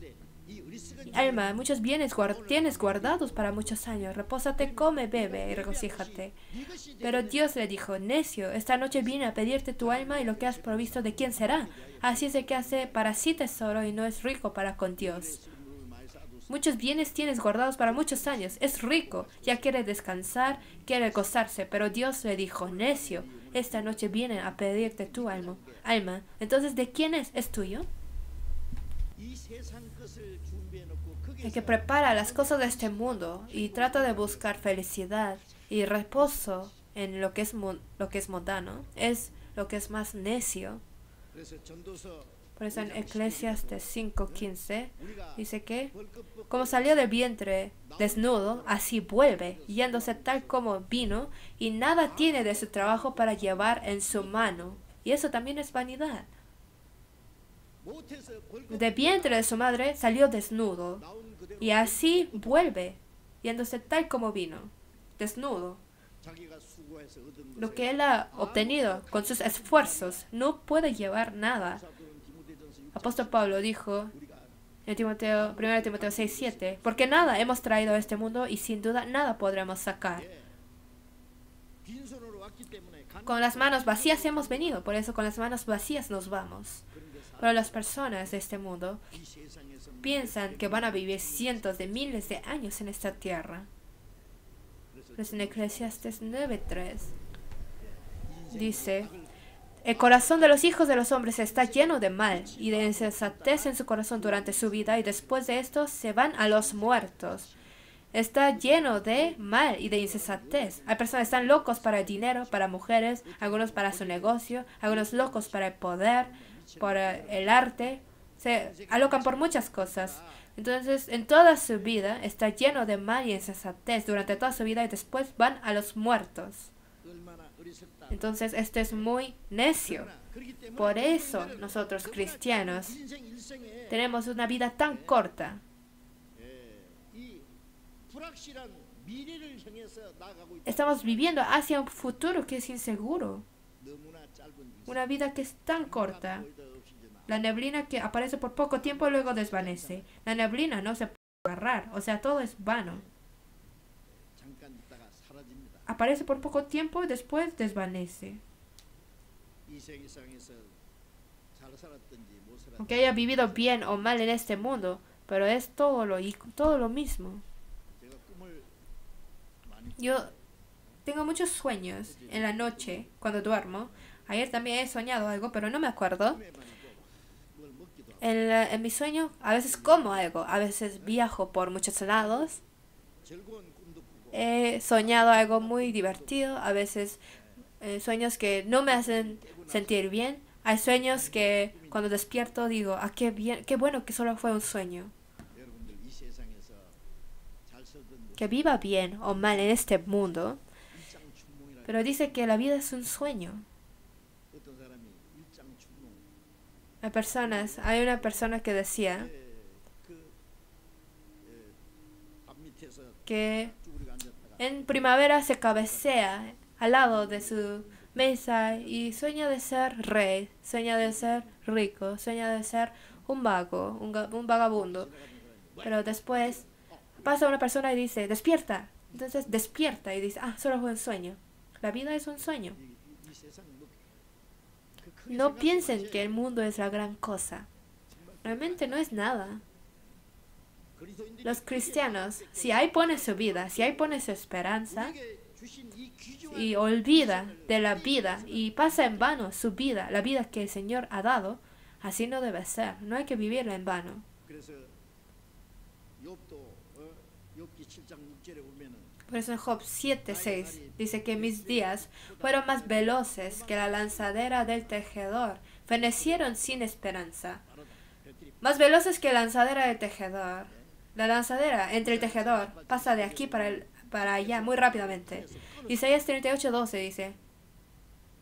Alma, muchos bienes tienes guardados para muchos años. Repósate, come, bebe y regocíjate. Pero Dios le dijo, necio, esta noche vine a pedirte tu alma y lo que has provisto de quién será. Así es de que hace para sí tesoro y no es rico para con Dios. Muchos bienes tienes guardados para muchos años. Es rico, ya quiere descansar, quiere gozarse. Pero Dios le dijo, necio, esta noche viene a pedirte tu alma. Entonces, ¿de quién es? ¿Es tuyo? El que prepara las cosas de este mundo y trata de buscar felicidad y reposo en lo que es mundano es lo que es más necio. Por eso en Eclesiastes 5:15 dice que como salió del vientre desnudo, así vuelve, yéndose tal como vino, y nada tiene de su trabajo para llevar en su mano. Y eso también es vanidad. Del vientre de su madre salió desnudo, y así vuelve, yéndose tal como vino, desnudo. Lo que él ha obtenido con sus esfuerzos no puede llevar nada. Apóstol Pablo dijo en 1 Timoteo 6:7, porque nada hemos traído a este mundo y sin duda nada podremos sacar. Con las manos vacías hemos venido, por eso con las manos vacías nos vamos. Pero las personas de este mundo piensan que van a vivir cientos de miles de años en esta tierra. Pues en Eclesiastes 9:3 dice, el corazón de los hijos de los hombres está lleno de mal y de insensatez en su corazón durante su vida, y después de esto se van a los muertos. Está lleno de mal y de insensatez. Hay personas que están locos para el dinero, para mujeres, algunos para su negocio, algunos locos para el poder, por el arte. Se alocan por muchas cosas. Entonces, en toda su vida está lleno de mal y insensatez durante toda su vida, y después van a los muertos. Entonces, esto es muy necio. Por eso nosotros cristianos tenemos una vida tan corta. Estamos viviendo hacia un futuro que es inseguro. Una vida que es tan corta. La neblina que aparece por poco tiempo y luego desvanece. La neblina no se puede agarrar, o sea, todo es vano. Aparece por poco tiempo y después desvanece. Aunque haya vivido bien o mal en este mundo, pero es todo lo mismo. Yo tengo muchos sueños en la noche cuando duermo. Ayer también he soñado algo, pero no me acuerdo. En mi sueño a veces como algo, a veces viajo por muchos lados. He soñado algo muy divertido, a veces sueños que no me hacen sentir bien. Hay sueños que cuando despierto digo, qué bien, qué bueno que solo fue un sueño. Que viva bien o mal en este mundo, pero dice que la vida es un sueño. Hay una persona que decía que en primavera se cabecea al lado de su mesa y sueña de ser rey, sueña de ser rico, sueña de ser un vago, un vagabundo. Pero después pasa una persona y dice, despierta. Entonces despierta y dice, solo fue un sueño. La vida es un sueño. No piensen que el mundo es la gran cosa. Realmente no es nada. Los cristianos, si ahí pone su vida, si ahí pone su esperanza y olvida de la vida y pasa en vano su vida, la vida que el Señor ha dado, así no debe ser. No hay que vivirla en vano. Por eso en Job 7:6 dice que mis días fueron más veloces que la lanzadera del tejedor, fenecieron sin esperanza. Más veloces que la lanzadera del tejedor. La lanzadera entre el tejedor pasa de aquí para allá muy rápidamente. Isaías 38:12 dice,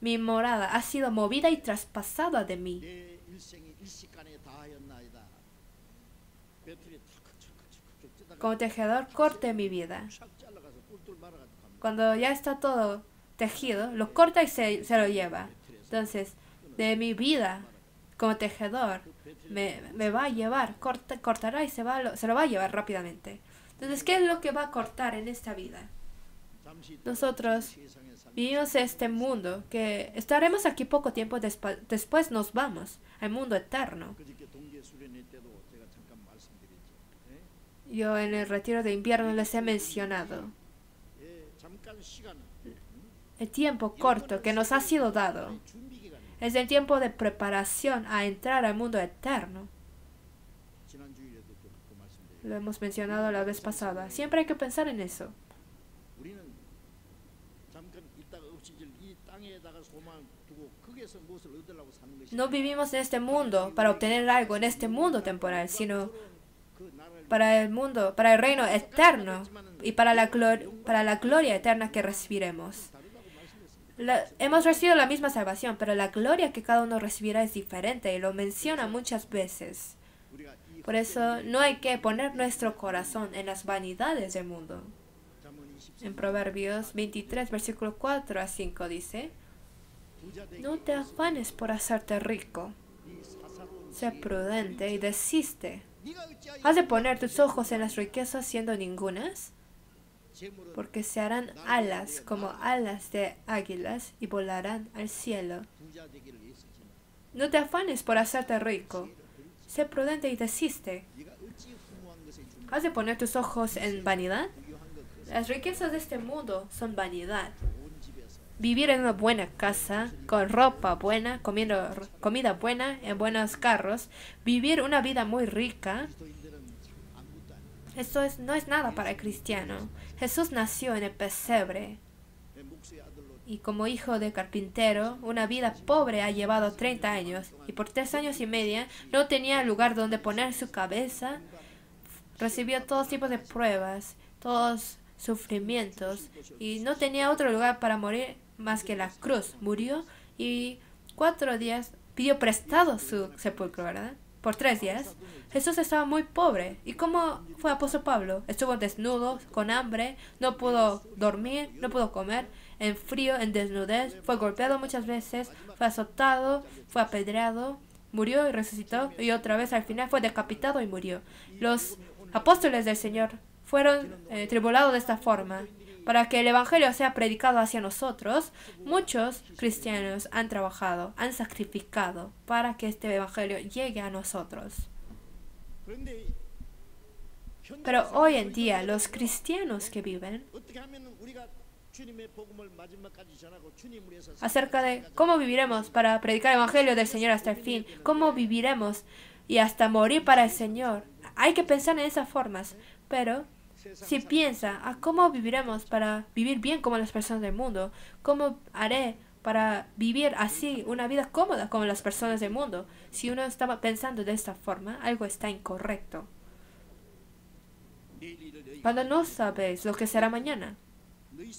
mi morada ha sido movida y traspasada de mí. Como tejedor corte mi vida. Cuando ya está todo tejido, lo corta y se lo lleva. Entonces, de mi vida como tejedor, me va a llevar, cortará y se lo va a llevar rápidamente. Entonces, ¿qué es lo que va a cortar en esta vida? Nosotros vivimos este mundo, que estaremos aquí poco tiempo, después nos vamos al mundo eterno. Yo en el retiro de invierno les he mencionado el tiempo corto que nos ha sido dado. Es el tiempo de preparación a entrar al mundo eterno. Lo hemos mencionado la vez pasada. Siempre hay que pensar en eso. No vivimos en este mundo para obtener algo en este mundo temporal, sino para el mundo, para el reino eterno y para la gloria eterna que recibiremos. Hemos recibido la misma salvación, pero la gloria que cada uno recibirá es diferente y lo menciona muchas veces. Por eso no hay que poner nuestro corazón en las vanidades del mundo. En Proverbios 23, versículo 4 a 5 dice: no te afanes por hacerte rico. Sé prudente y desiste. ¿Has de poner tus ojos en las riquezas siendo ningunas? Porque se harán alas como alas de águilas y volarán al cielo. No te afanes por hacerte rico. Sé prudente y desiste. ¿Has de poner tus ojos en vanidad? Las riquezas de este mundo son vanidad. Vivir en una buena casa, con ropa buena, comiendo comida buena, en buenos carros, vivir una vida muy rica, esto no es nada para el cristiano. Jesús nació en el pesebre y como hijo de carpintero, una vida pobre ha llevado 30 años y por 3 años y medio no tenía lugar donde poner su cabeza. Recibió todo tipo de pruebas, todos sufrimientos y no tenía otro lugar para morir más que la cruz. Murió y 4 días pidió prestado su sepulcro, ¿verdad? Por 3 días. Jesús estaba muy pobre. ¿Y cómo fue apóstol Pablo? Estuvo desnudo, con hambre, no pudo dormir, no pudo comer, en frío, en desnudez, fue golpeado muchas veces, fue azotado, fue apedreado, murió y resucitó y otra vez al final fue decapitado y murió. Los apóstoles del Señor fueron tribulados de esta forma. Para que el Evangelio sea predicado hacia nosotros, muchos cristianos han trabajado, han sacrificado para que este Evangelio llegue a nosotros. Pero hoy en día, los cristianos que viven acerca de cómo viviremos para predicar el Evangelio del Señor hasta el fin, cómo viviremos y hasta morir para el Señor, hay que pensar en esas formas, pero si piensa a cómo viviremos para vivir bien como las personas del mundo, cómo haré para vivir así una vida cómoda como las personas del mundo, si uno estaba pensando de esta forma, algo está incorrecto. Cuando no sabéis lo que será mañana,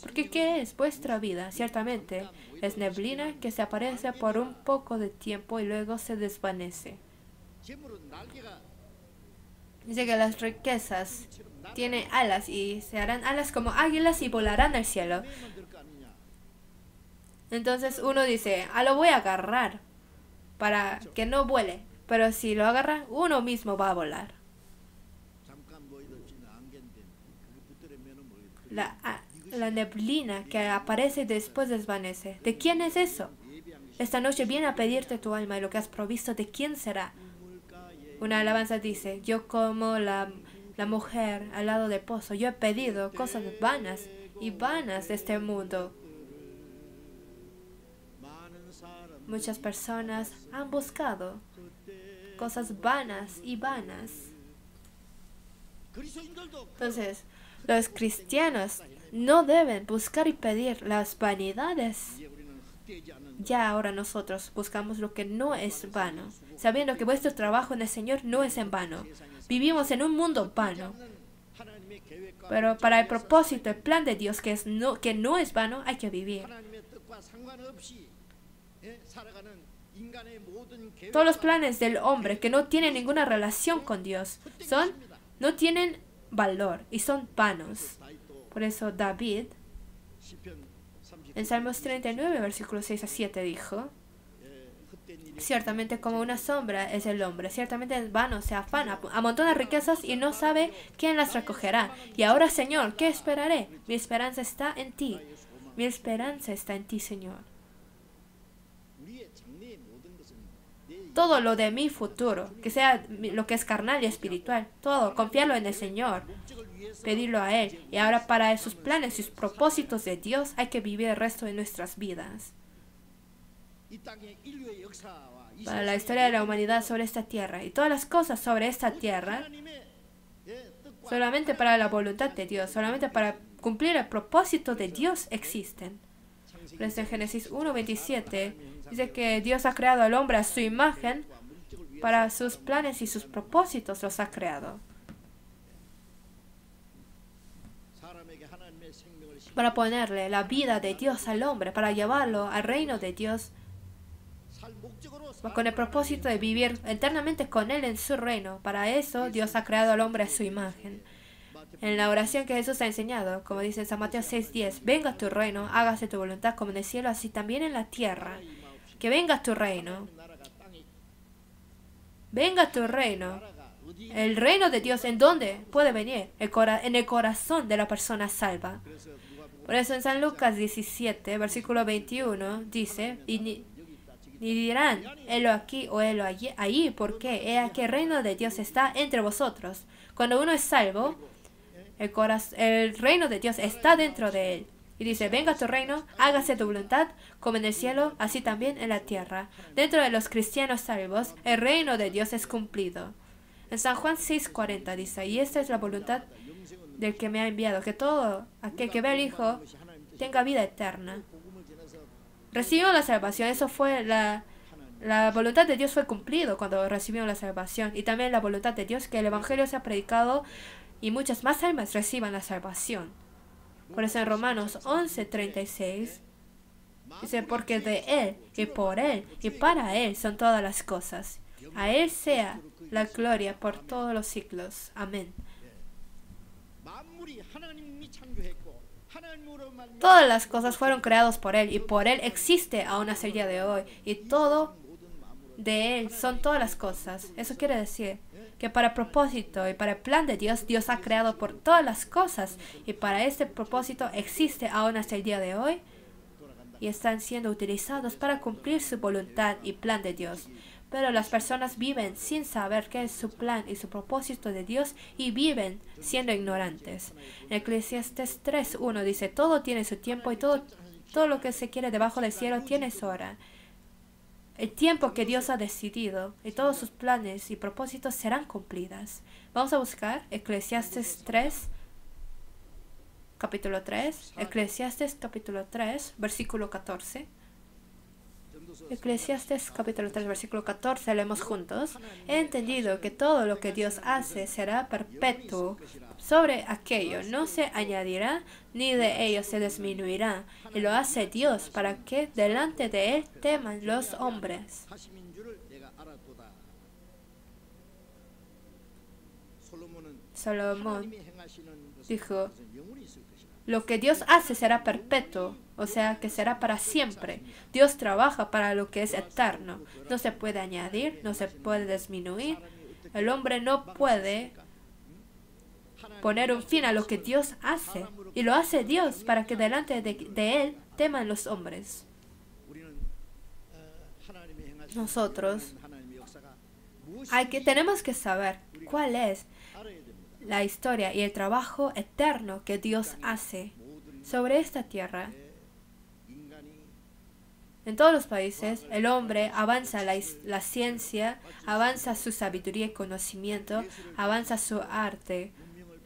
porque ¿qué es vuestra vida? Ciertamente es neblina que se aparece por un poco de tiempo y luego se desvanece. Dice que las riquezas tienen alas y se harán alas como águilas y volarán al cielo. Entonces uno dice, lo voy a agarrar para que no vuele. Pero si lo agarra, uno mismo va a volar. La neblina que aparece y después desvanece. ¿De quién es eso? Esta noche viene a pedirte tu alma y lo que has provisto, ¿de quién será? Una alabanza dice, yo como la mujer al lado del pozo, yo he pedido cosas vanas y vanas de este mundo. Muchas personas han buscado cosas vanas y vanas. Entonces, los cristianos no deben buscar y pedir las vanidades. Ya ahora nosotros buscamos lo que no es vano, sabiendo que vuestro trabajo en el Señor no es en vano. Vivimos en un mundo vano, pero para el propósito, el plan de Dios que no es vano, hay que vivir. Todos los planes del hombre que no tienen ninguna relación con Dios no tienen valor y son vanos. Por eso David, en Salmos 39, versículos 6 a 7, dijo: ciertamente como una sombra es el hombre, ciertamente en vano se afana, amontona riquezas y no sabe quién las recogerá. Y ahora, Señor, ¿qué esperaré? Mi esperanza está en ti. Mi esperanza está en ti, Señor. Todo lo de mi futuro, que sea lo que es carnal y espiritual, todo, confiarlo en el Señor, pedirlo a Él. Y ahora para sus planes y sus propósitos de Dios hay que vivir el resto de nuestras vidas. Para la historia de la humanidad sobre esta tierra y todas las cosas sobre esta tierra, solamente para la voluntad de Dios, solamente para cumplir el propósito de Dios existen. Por eso en Génesis 1:27 dice que Dios ha creado al hombre a su imagen, para sus planes y sus propósitos los ha creado. Para ponerle la vida de Dios al hombre, para llevarlo al reino de Dios, con el propósito de vivir eternamente con Él en su reino. Para eso Dios ha creado al hombre a su imagen. En la oración que Jesús ha enseñado, como dice en San Mateo 6:10, venga tu reino, hágase tu voluntad como en el cielo, así también en la tierra. Que venga tu reino. Venga tu reino. El reino de Dios, ¿en dónde puede venir? En el corazón de la persona salva. Por eso en San Lucas 17, versículo 21, dice: y dirán, helo aquí o helo allí, porque he aquí el reino de Dios está entre vosotros. Cuando uno es salvo, el reino de Dios está dentro de él. Y dice: venga tu reino, hágase tu voluntad, como en el cielo, así también en la tierra. Dentro de los cristianos salvos, el reino de Dios es cumplido. En San Juan 6:40 dice: y esta es la voluntad del que me ha enviado, que todo aquel que ve al Hijo tenga vida eterna. Recibimos la salvación. Eso fue la voluntad de Dios fue cumplido cuando recibimos la salvación. Y también la voluntad de Dios que el Evangelio sea predicado y muchas más almas reciban la salvación. Por eso en Romanos 11:36 dice: porque de Él y por Él y para Él son todas las cosas. A Él sea la gloria por todos los siglos. Amén. Todas las cosas fueron creadas por Él y por Él existe aún hasta el día de hoy. Y todo de Él son todas las cosas. Eso quiere decir que para el propósito y para el plan de Dios, Dios ha creado por todas las cosas. Y para este propósito existe aún hasta el día de hoy. Y están siendo utilizados para cumplir su voluntad y plan de Dios. Pero las personas viven sin saber qué es su plan y su propósito de Dios y viven siendo ignorantes. En Eclesiastes 3:1 dice: todo tiene su tiempo y todo lo que se quiere debajo del cielo tiene su hora. El tiempo que Dios ha decidido y todos sus planes y propósitos serán cumplidas. Vamos a buscar Eclesiastes 3, capítulo 3. Eclesiastes capítulo 3, versículo 14. Eclesiastes capítulo 3, versículo 14, leemos juntos. He entendido que todo lo que Dios hace será perpetuo. Sobre aquello no se añadirá, ni de ello se disminuirá. Y lo hace Dios para que delante de Él teman los hombres. Salomón dijo: lo que Dios hace será perpetuo, o sea que será para siempre. Dios trabaja para lo que es eterno. No se puede añadir, no se puede disminuir. El hombre no puede poner un fin a lo que Dios hace. Y lo hace Dios para que delante de Él teman los hombres. Nosotros tenemos que saber cuál es la historia y el trabajo eterno que Dios hace sobre esta tierra. En todos los países, el hombre avanza la ciencia, avanza su sabiduría y conocimiento, avanza su arte,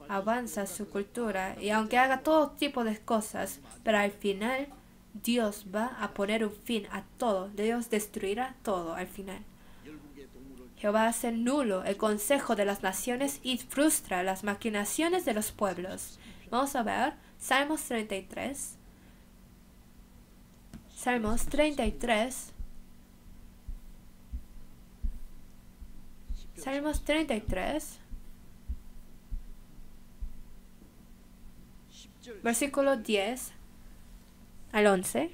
avanza su cultura, y aunque haga todo tipo de cosas, pero al final Dios va a poner un fin a todo. Dios destruirá todo al final. Jehová hace nulo el consejo de las naciones y frustra las maquinaciones de los pueblos. Vamos a ver Salmos 33. Salmos 33, Salmos 33, versículo 10 al 11.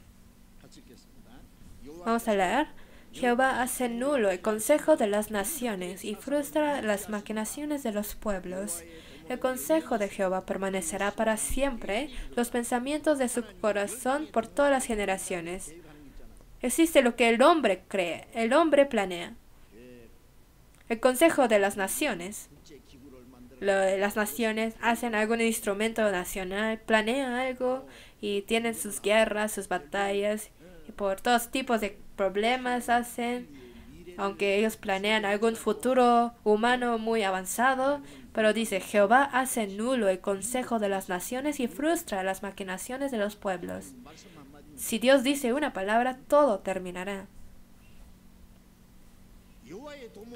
Vamos a leer. Jehová hace nulo el consejo de las naciones y frustra las maquinaciones de los pueblos. El consejo de Jehová permanecerá para siempre, los pensamientos de su corazón por todas las generaciones. Existe lo que el hombre cree, el hombre planea. El consejo de las naciones. Las naciones hacen algún instrumento nacional, planean algo y tienen sus guerras, sus batallas, y por todos tipos de problemas hacen, aunque ellos planean algún futuro humano muy avanzado, pero dice, Jehová hace nulo el consejo de las naciones y frustra las maquinaciones de los pueblos. Si Dios dice una palabra, todo terminará.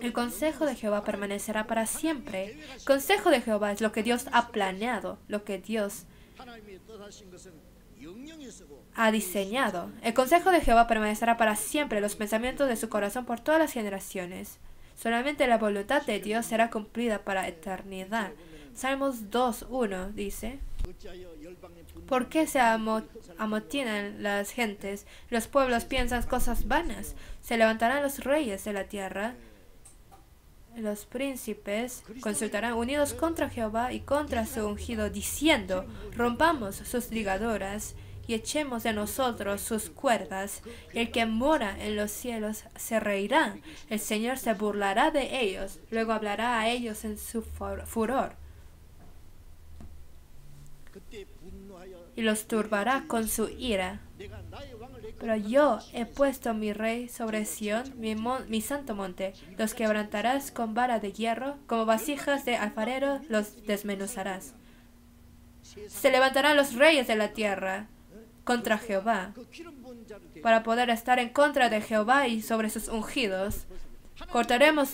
El consejo de Jehová permanecerá para siempre. El consejo de Jehová es lo que Dios ha planeado, lo que Dios ha diseñado. El consejo de Jehová permanecerá para siempre, los pensamientos de su corazón por todas las generaciones. Solamente la voluntad de Dios será cumplida para eternidad. Salmos 2:1 dice, ¿por qué se amotinan las gentes? Los pueblos piensan cosas vanas. Se levantarán los reyes de la tierra. Los príncipes consultarán unidos contra Jehová y contra su ungido, diciendo, rompamos sus ligaduras y echemos de nosotros sus cuerdas. El que mora en los cielos se reirá. El Señor se burlará de ellos. Luego hablará a ellos en su furor. Y los turbará con su ira. Pero yo he puesto mi rey sobre Sión, mi santo monte. Los quebrantarás con vara de hierro, como vasijas de alfarero los desmenuzarás. Se levantarán los reyes de la tierra contra Jehová, para poder estar en contra de Jehová y sobre sus ungidos. Rompamos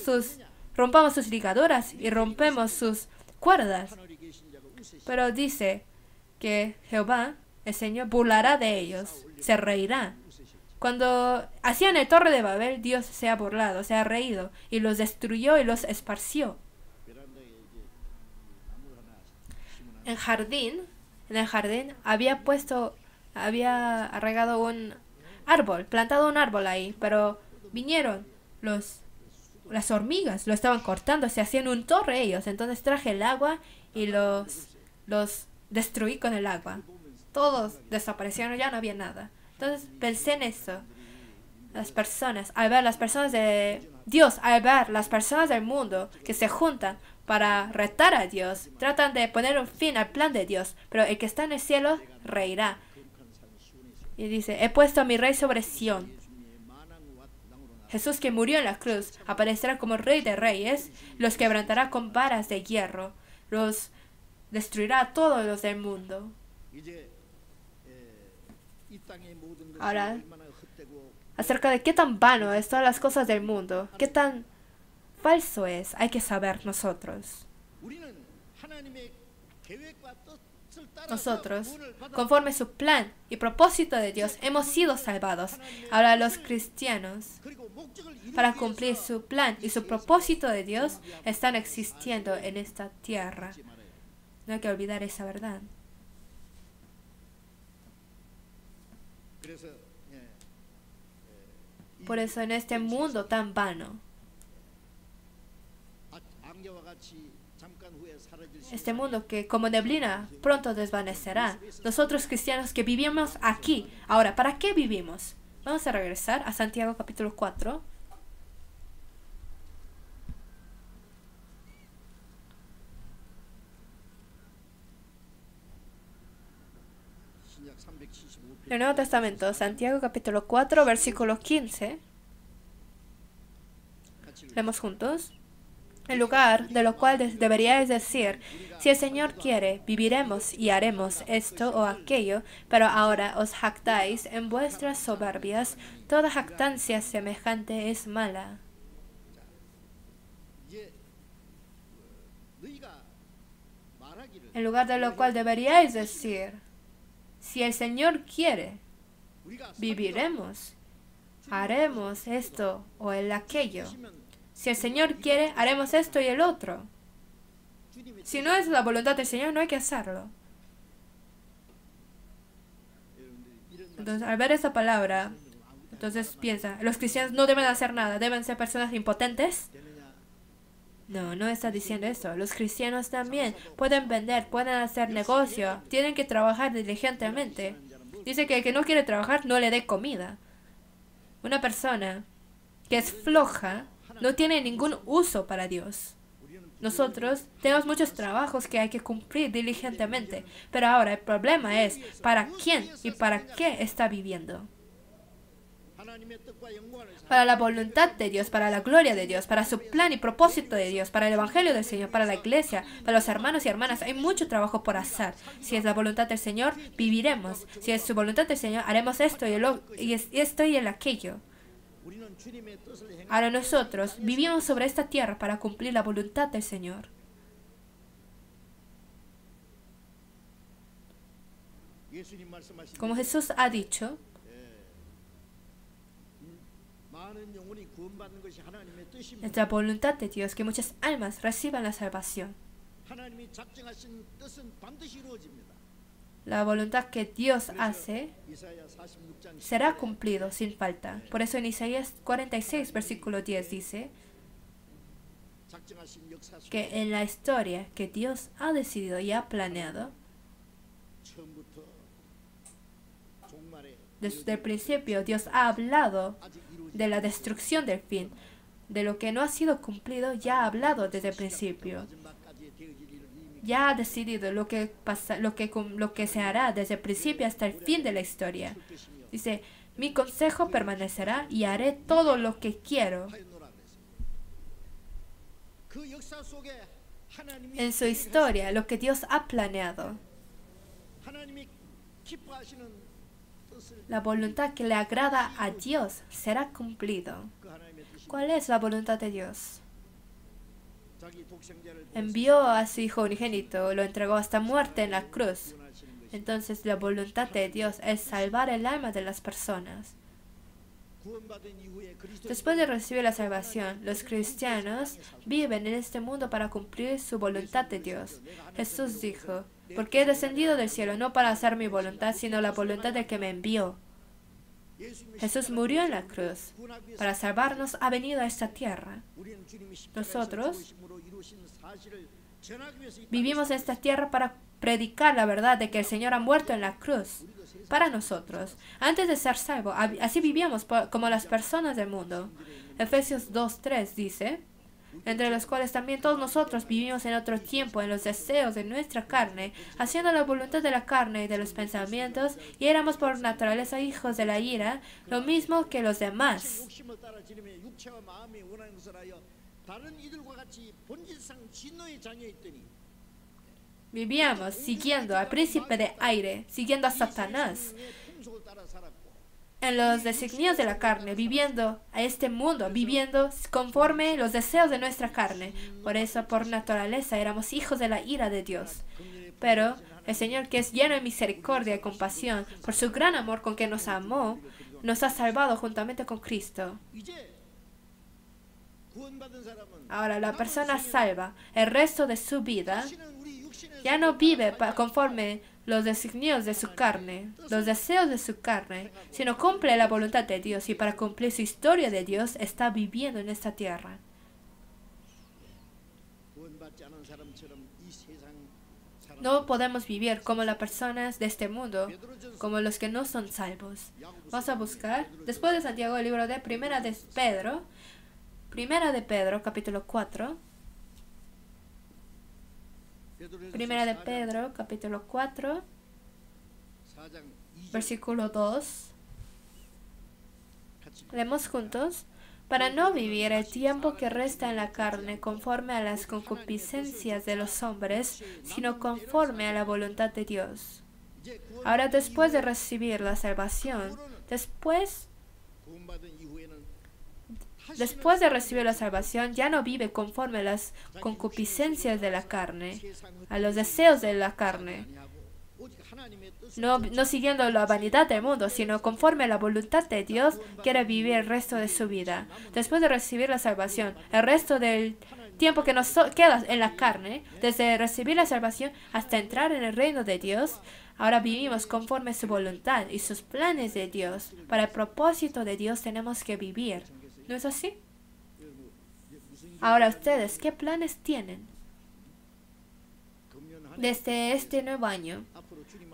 sus ligaduras y rompemos sus cuerdas. Pero dice que Jehová, el Señor, burlará de ellos, se reirá. Cuando hacían el Torre de Babel, Dios se ha burlado, se ha reído, y los destruyó y los esparció. En el jardín había regado un árbol, plantado un árbol ahí, pero vinieron las hormigas, lo estaban cortando, se hacían un torre ellos. Entonces traje el agua y los destruí con el agua. Todos desaparecieron, ya no había nada. Entonces pensé en eso. Las personas de Dios, al ver las personas del mundo que se juntan para retar a Dios, tratan de poner un fin al plan de Dios, pero el que está en el cielo reirá. Y dice, he puesto a mi rey sobre Sión. Jesús, que murió en la cruz, aparecerá como rey de reyes, los quebrantará con varas de hierro, los destruirá a todos los del mundo. Ahora, acerca de qué tan vano es todas las cosas del mundo, qué tan falso es, hay que saber nosotros. Nosotros, conforme su plan y propósito de Dios, hemos sido salvados. Ahora los cristianos, para cumplir su plan y su propósito de Dios, están existiendo en esta tierra. No hay que olvidar esa verdad. Por eso en este mundo tan vano, este mundo que como neblina pronto desvanecerá, nosotros cristianos que vivimos aquí, ahora, ¿para qué vivimos? Vamos a regresar a Santiago capítulo 4. El Nuevo Testamento, Santiago capítulo 4, versículo 15. Leemos juntos. En lugar de lo cual deberíais decir, si el Señor quiere, viviremos y haremos esto o aquello, pero ahora os jactáis en vuestras soberbias. Toda jactancia semejante es mala. En lugar de lo cual deberíais decir, si el Señor quiere, viviremos, haremos esto o el aquello. Si el Señor quiere, haremos esto y el otro. Si no es la voluntad del Señor, no hay que hacerlo. Entonces, al ver esta palabra, entonces piensa, ¿los cristianos no deben hacer nada? ¿Deben ser personas impotentes? No, no está diciendo eso. Los cristianos también pueden vender, pueden hacer negocio, tienen que trabajar diligentemente. Dice que el que no quiere trabajar no le dé comida. Una persona que es floja no tiene ningún uso para Dios. Nosotros tenemos muchos trabajos que hay que cumplir diligentemente, pero ahora el problema es ¿para quién y para qué está viviendo? Para la voluntad de Dios, para la gloria de Dios, para su plan y propósito de Dios, para el Evangelio del Señor, para la iglesia, para los hermanos y hermanas. Hay mucho trabajo por hacer. Si es la voluntad del Señor, viviremos. Si es su voluntad del Señor, haremos esto y esto y el aquello. Ahora nosotros vivimos sobre esta tierra para cumplir la voluntad del Señor. Como Jesús ha dicho, es la voluntad de Dios que muchas almas reciban la salvación. La voluntad que Dios hace será cumplido sin falta. Por eso en Isaías 46, versículo 10 dice que en la historia que Dios ha decidido y ha planeado, desde el principio Dios ha hablado de la destrucción del fin. De lo que no ha sido cumplido, ya ha hablado desde el principio. Ya ha decidido lo que se hará desde el principio hasta el fin de la historia. Dice, mi consejo permanecerá y haré todo lo que quiero. En su historia, lo que Dios ha planeado, la voluntad que le agrada a Dios será cumplido. ¿Cuál es la voluntad de Dios? Envió a su Hijo unigénito, lo entregó hasta muerte en la cruz. Entonces la voluntad de Dios es salvar el alma de las personas. Después de recibir la salvación, los cristianos viven en este mundo para cumplir su voluntad de Dios. Jesús dijo, porque he descendido del cielo no para hacer mi voluntad, sino la voluntad del que me envió. Jesús murió en la cruz. Para salvarnos ha venido a esta tierra. Nosotros vivimos en esta tierra para predicar la verdad de que el Señor ha muerto en la cruz. Para nosotros, antes de ser salvos, así vivíamos como las personas del mundo. Efesios 2:3 dice, entre los cuales también todos nosotros vivimos en otro tiempo en los deseos de nuestra carne, haciendo la voluntad de la carne y de los pensamientos, y éramos por naturaleza hijos de la ira, lo mismo que los demás. Vivíamos siguiendo al príncipe de aire, siguiendo a Satanás, en los designios de la carne, viviendo a este mundo, viviendo conforme los deseos de nuestra carne. Por eso, por naturaleza, éramos hijos de la ira de Dios. Pero el Señor, que es lleno de misericordia y compasión, por su gran amor con que nos amó, nos ha salvado juntamente con Cristo. Ahora, la persona salva, el resto de su vida, ya no vive conforme los designios de su carne, los deseos de su carne, sino cumple la voluntad de Dios, y para cumplir su historia de Dios está viviendo en esta tierra. No podemos vivir como las personas de este mundo, como los que no son salvos. Vamos a buscar, después de Santiago, el libro de Primera de Pedro, capítulo 4. Primera de Pedro, capítulo 4, versículo 2. Leemos juntos. Para no vivir el tiempo que resta en la carne conforme a las concupiscencias de los hombres, sino conforme a la voluntad de Dios. Ahora, después de recibir la salvación, después de recibir la salvación, ya no vive conforme a las concupiscencias de la carne, a los deseos de la carne, no siguiendo la vanidad del mundo, sino conforme a la voluntad de Dios, quiere vivir el resto de su vida. Después de recibir la salvación, el resto del tiempo que nos queda en la carne, desde recibir la salvación hasta entrar en el reino de Dios, ahora vivimos conforme a su voluntad y sus planes de Dios. Para el propósito de Dios tenemos que vivir. ¿No es así? Ahora ustedes, ¿qué planes tienen? Desde este nuevo año,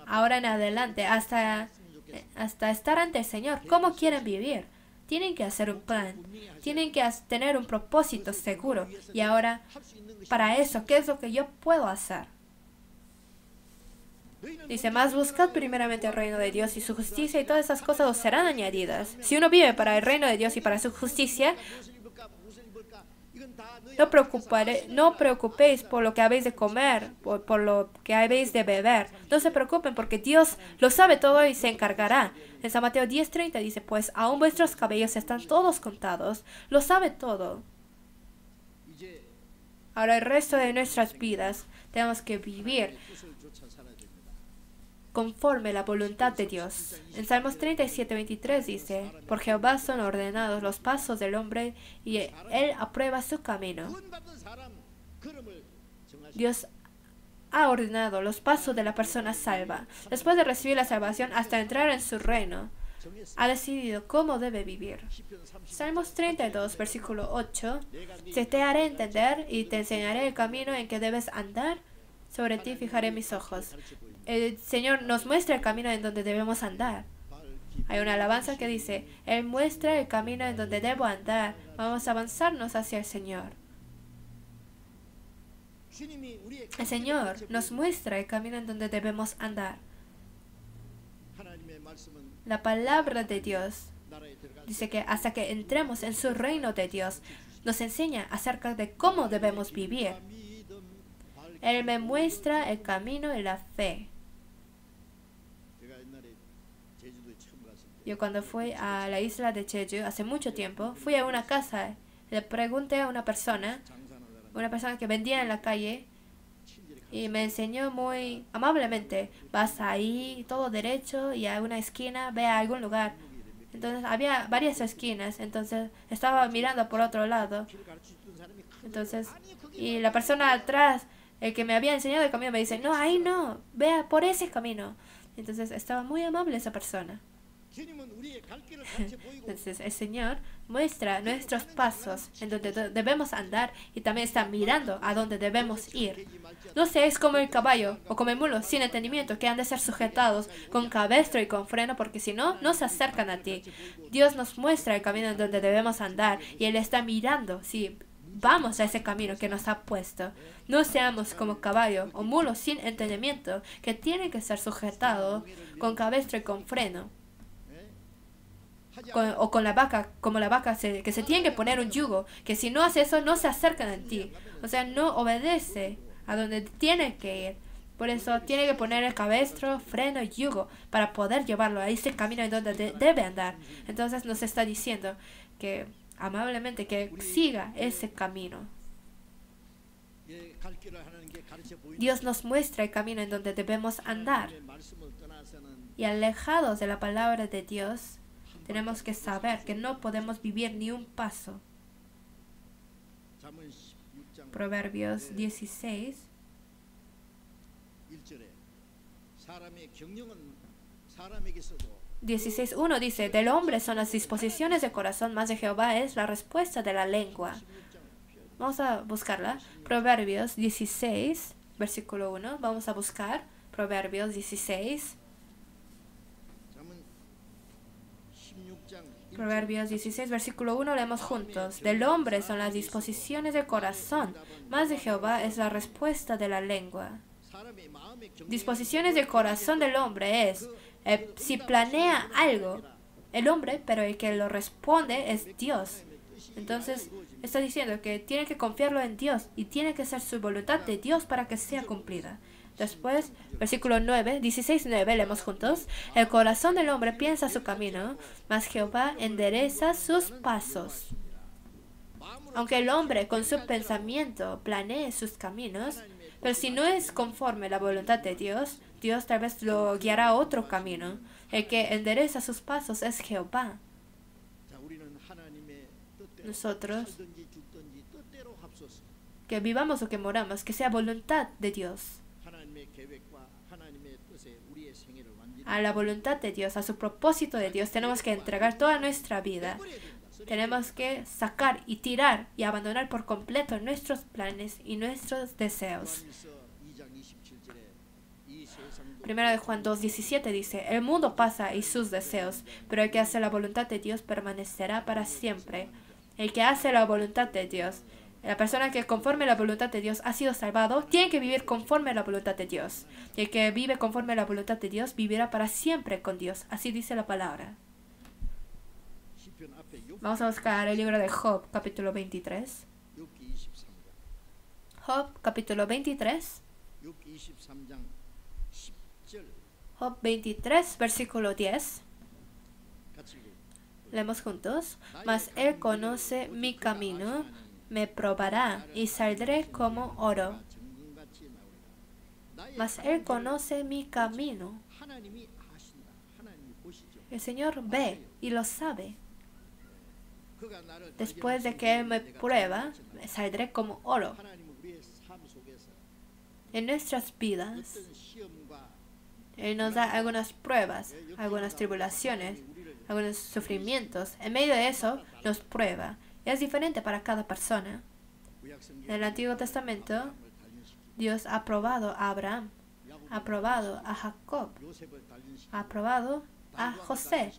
ahora en adelante, hasta estar ante el Señor, ¿cómo quieren vivir? Tienen que hacer un plan, tienen que tener un propósito seguro. Y ahora, para eso, ¿qué es lo que yo puedo hacer? Dice, más buscad primeramente el reino de Dios y su justicia, y todas esas cosas os serán añadidas. Si uno vive para el reino de Dios y para su justicia, no preocupéis por lo que habéis de comer, por lo que habéis de beber. No se preocupen porque Dios lo sabe todo y se encargará. En San Mateo 10:30 dice, pues aún vuestros cabellos están todos contados. Lo sabe todo. Ahora el resto de nuestras vidas tenemos que vivir conforme la voluntad de Dios. En Salmos 37:23 dice, por Jehová son ordenados los pasos del hombre y él aprueba su camino. Dios ha ordenado los pasos de la persona salva. Después de recibir la salvación hasta entrar en su reino, ha decidido cómo debe vivir. Salmos 32, versículo 8, se te haré entender y te enseñaré el camino en que debes andar. Sobre ti fijaré mis ojos. El Señor nos muestra el camino en donde debemos andar. Hay una alabanza que dice, Él muestra el camino en donde debo andar. Vamos a avanzarnos hacia el Señor. El Señor nos muestra el camino en donde debemos andar. La palabra de Dios dice que hasta que entremos en su reino de Dios, nos enseña acerca de cómo debemos vivir. Él me muestra el camino y la fe. Yo cuando fui a la isla de Jeju hace mucho tiempo, fui a una casa, le pregunté a una persona que vendía en la calle, y me enseñó muy amablemente, vas ahí, todo derecho, y a una esquina, ve a algún lugar. Entonces había varias esquinas, entonces estaba mirando por otro lado. Entonces, y la persona atrás, el que me había enseñado el camino, me dice, no, ahí no, vea por ese camino. Entonces estaba muy amable esa persona. Entonces el Señor muestra nuestros pasos en donde debemos andar y también está mirando a dónde debemos ir. No seáis como el caballo o como el mulo sin entendimiento, que han de ser sujetados con cabestro y con freno, porque si no, no se acercan a ti. Dios nos muestra el camino en donde debemos andar y Él está mirando si vamos a ese camino que nos ha puesto. No seamos como caballo o mulo sin entendimiento, que tienen que ser sujetados con cabestro y con freno. O con la vaca, como la vaca que se tiene que poner un yugo, que si no hace eso no se acercan a ti, o sea, no obedece a donde tiene que ir. Por eso tiene que poner el cabestro, freno y yugo para poder llevarlo a ese camino en donde debe andar. Entonces nos está diciendo que amablemente que siga ese camino. Dios nos muestra el camino en donde debemos andar, y alejados de la palabra de Dios tenemos que saber que no podemos vivir ni un paso. Proverbios 16. 16:1 dice, del hombre son las disposiciones del corazón, mas de Jehová es la respuesta de la lengua. Vamos a buscarla. Proverbios 16, versículo 1. Vamos a buscar Proverbios 16. Proverbios 16, versículo 1, leemos juntos. Del hombre son las disposiciones del corazón, mas de Jehová es la respuesta de la lengua. Disposiciones del corazón del hombre es, si planea algo, el hombre, pero el que lo responde es Dios. Entonces, está diciendo que tiene que confiarlo en Dios y tiene que ser su voluntad de Dios para que sea cumplida. Después, versículo 9, 16:9, leemos juntos. El corazón del hombre piensa su camino, mas Jehová endereza sus pasos. Aunque el hombre con su pensamiento planee sus caminos, Pero si no es conforme a la voluntad de Dios, Dios tal vez lo guiará a otro camino. El que endereza sus pasos es Jehová. Nosotros, que vivamos o que moramos, que sea voluntad de Dios. A la voluntad de Dios, a su propósito de Dios, tenemos que entregar toda nuestra vida. Tenemos que sacar y tirar y abandonar por completo nuestros planes y nuestros deseos. Primera de Juan 2:17 dice: el mundo pasa y sus deseos, pero el que hace la voluntad de Dios permanecerá para siempre. El que hace la voluntad de Dios, la persona que conforme a la voluntad de Dios ha sido salvado, tiene que vivir conforme a la voluntad de Dios. Y el que vive conforme a la voluntad de Dios vivirá para siempre con Dios. Así dice la palabra. Vamos a buscar el libro de Job, capítulo 23. Job, capítulo 23. Job 23, versículo 10. Leemos juntos. Mas él conoce mi camino, me probará y saldré como oro. Mas él conoce mi camino. El Señor ve y lo sabe. Después de que él me prueba, saldré como oro. En nuestras vidas, Él nos da algunas pruebas, algunas tribulaciones, algunos sufrimientos. En medio de eso, nos prueba. Es diferente para cada persona. En el Antiguo Testamento, Dios ha probado a Abraham, ha probado a Jacob, ha probado a José,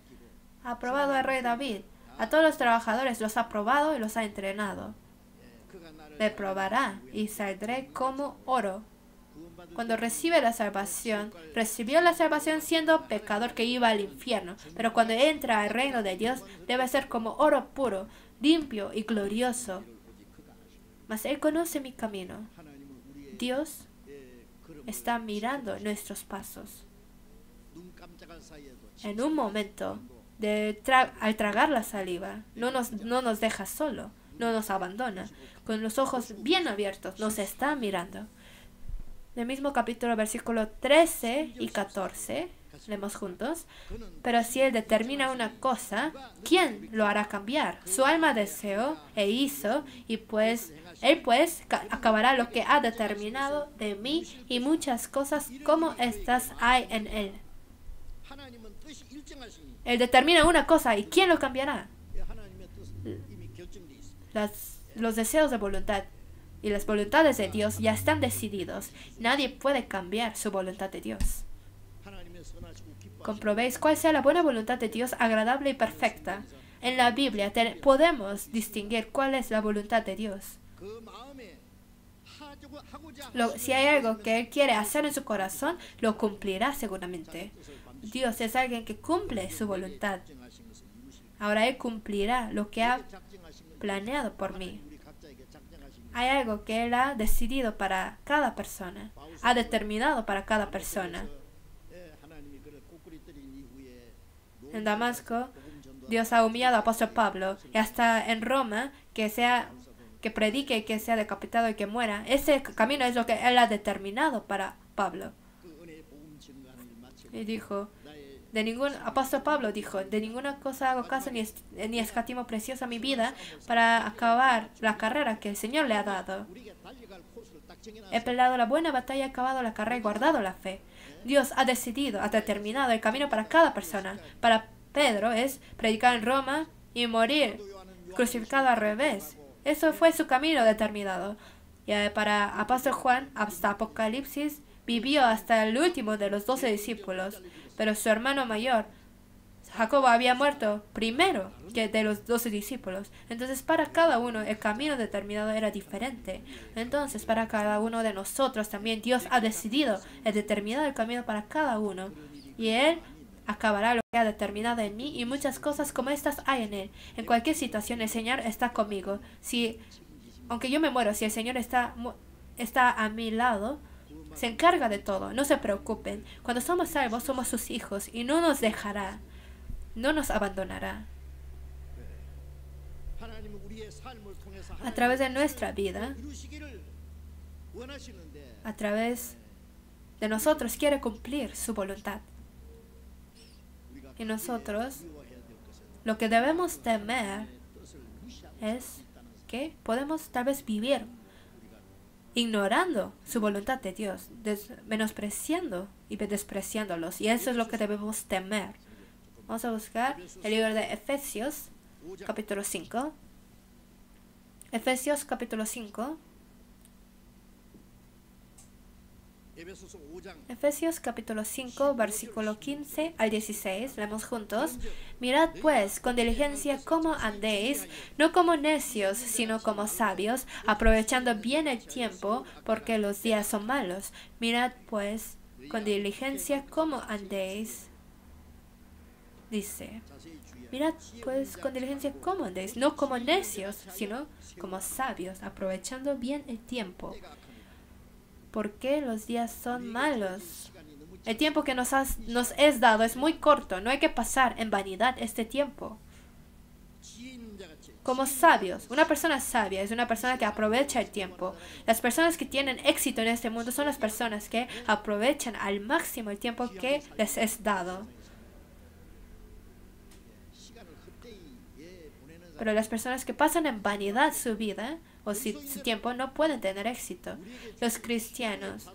ha probado al rey David. A todos los trabajadores los ha probado y los ha entrenado. Me probará y saldré como oro. Cuando recibe la salvación, recibió la salvación siendo pecador que iba al infierno. Pero cuando entra al reino de Dios, debe ser como oro puro, limpio y glorioso. Mas Él conoce mi camino. Dios está mirando nuestros pasos. En un momento, al tragar la saliva, no nos deja solo, no nos abandona. Con los ojos bien abiertos, nos está mirando. En el mismo capítulo, versículo 13 y 14, leemos juntos. Pero si Él determina una cosa, ¿quién lo hará cambiar? Su alma deseó e hizo, y Él acabará lo que ha determinado de mí, y muchas cosas como estas hay en Él. Él determina una cosa, ¿y quién lo cambiará? Los deseos de voluntad y las voluntades de Dios ya están decididos. Nadie puede cambiar su voluntad de Dios. Comprobéis cuál sea la buena voluntad de Dios, agradable y perfecta. En la Biblia podemos distinguir cuál es la voluntad de Dios. Si hay algo que Él quiere hacer en su corazón, lo cumplirá seguramente. Dios es alguien que cumple su voluntad. Ahora Él cumplirá lo que ha planeado por mí. Hay algo que Él ha decidido para cada persona, ha determinado para cada persona. En Damasco, Dios ha humillado al apóstol Pablo, y hasta en Roma, que predique y que sea decapitado y que muera. Ese camino es lo que Él ha determinado para Pablo. Y dijo, apóstol Pablo dijo, de ninguna cosa hago caso ni escatimo preciosa mi vida para acabar la carrera que el Señor le ha dado. He peleado la buena batalla, he acabado la carrera y guardado la fe. Dios ha determinado el camino para cada persona. Para Pedro es predicar en Roma y morir crucificado al revés. Eso fue su camino determinado. Y para apóstol Juan, hasta Apocalipsis, vivió hasta el último de los 12 discípulos, pero su hermano mayor, Jacobo, había muerto primero que de los 12 discípulos. Entonces, para cada uno, el camino determinado era diferente. Entonces, para cada uno de nosotros también, Dios ha determinado el camino para cada uno. Y Él acabará lo que ha determinado en mí, y muchas cosas como estas hay en Él. En cualquier situación, el Señor está conmigo. Aunque yo me muero, si el Señor está a mi lado, se encarga de todo. No se preocupen. Cuando somos salvos, somos sus hijos y no nos dejará. No nos abandonará. A través de nuestra vida, a través de nosotros quiere cumplir su voluntad. Y nosotros lo que debemos temer es que podemos tal vez vivir ignorando su voluntad de Dios, menospreciando y despreciándolos. Y eso es lo que debemos temer. Vamos a buscar el libro de Efesios, capítulo 5. Efesios, capítulo 5. Efesios capítulo 5, versículo 15 al 16, leemos juntos. Mirad pues con diligencia cómo andéis, no como necios, sino como sabios, aprovechando bien el tiempo, porque los días son malos. Mirad pues con diligencia cómo andéis. Dice, mirad pues con diligencia cómo andéis, no como necios, sino como sabios, aprovechando bien el tiempo, porque los días son malos. El tiempo que nos es dado es muy corto. No hay que pasar en vanidad este tiempo. Como sabios, una persona sabia es una persona que aprovecha el tiempo. Las personas que tienen éxito en este mundo son las personas que aprovechan al máximo el tiempo que les es dado. Pero las personas que pasan en vanidad su vida o su tiempo no pueden tener éxito. Los cristianos,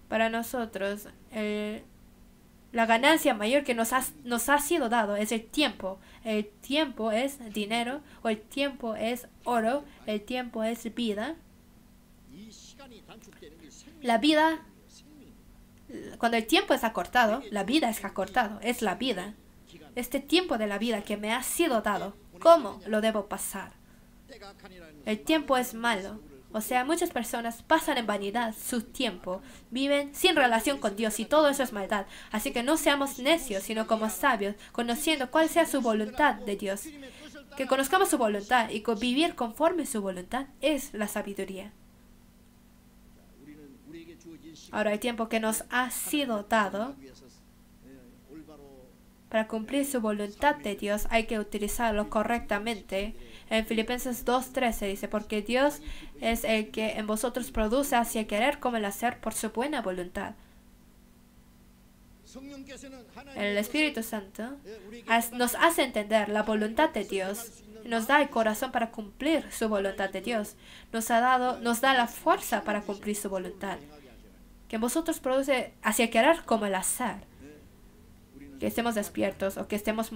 para nosotros, la ganancia mayor que nos ha sido dado es el tiempo. El tiempo es dinero, o el tiempo es oro, el tiempo es vida. La vida, cuando el tiempo es acortado, la vida es acortado, es la vida. Este tiempo de la vida que me ha sido dado, ¿cómo lo debo pasar? El tiempo es malo. O sea, muchas personas pasan en vanidad su tiempo, viven sin relación con Dios y todo eso es maldad. Así que no seamos necios, sino como sabios, conociendo cuál sea su voluntad de Dios. Que conozcamos su voluntad y vivir conforme su voluntad es la sabiduría. Ahora, el tiempo que nos ha sido dado para cumplir su voluntad de Dios hay que utilizarlo correctamente. En Filipenses 2:13 dice, porque Dios es el que en vosotros produce así el querer como el hacer por su buena voluntad. El Espíritu Santo nos hace entender la voluntad de Dios. Nos da el corazón para cumplir su voluntad de Dios. Nos da la fuerza para cumplir su voluntad. Que en vosotros produce así el querer como el hacer. Que estemos despiertos o que estemos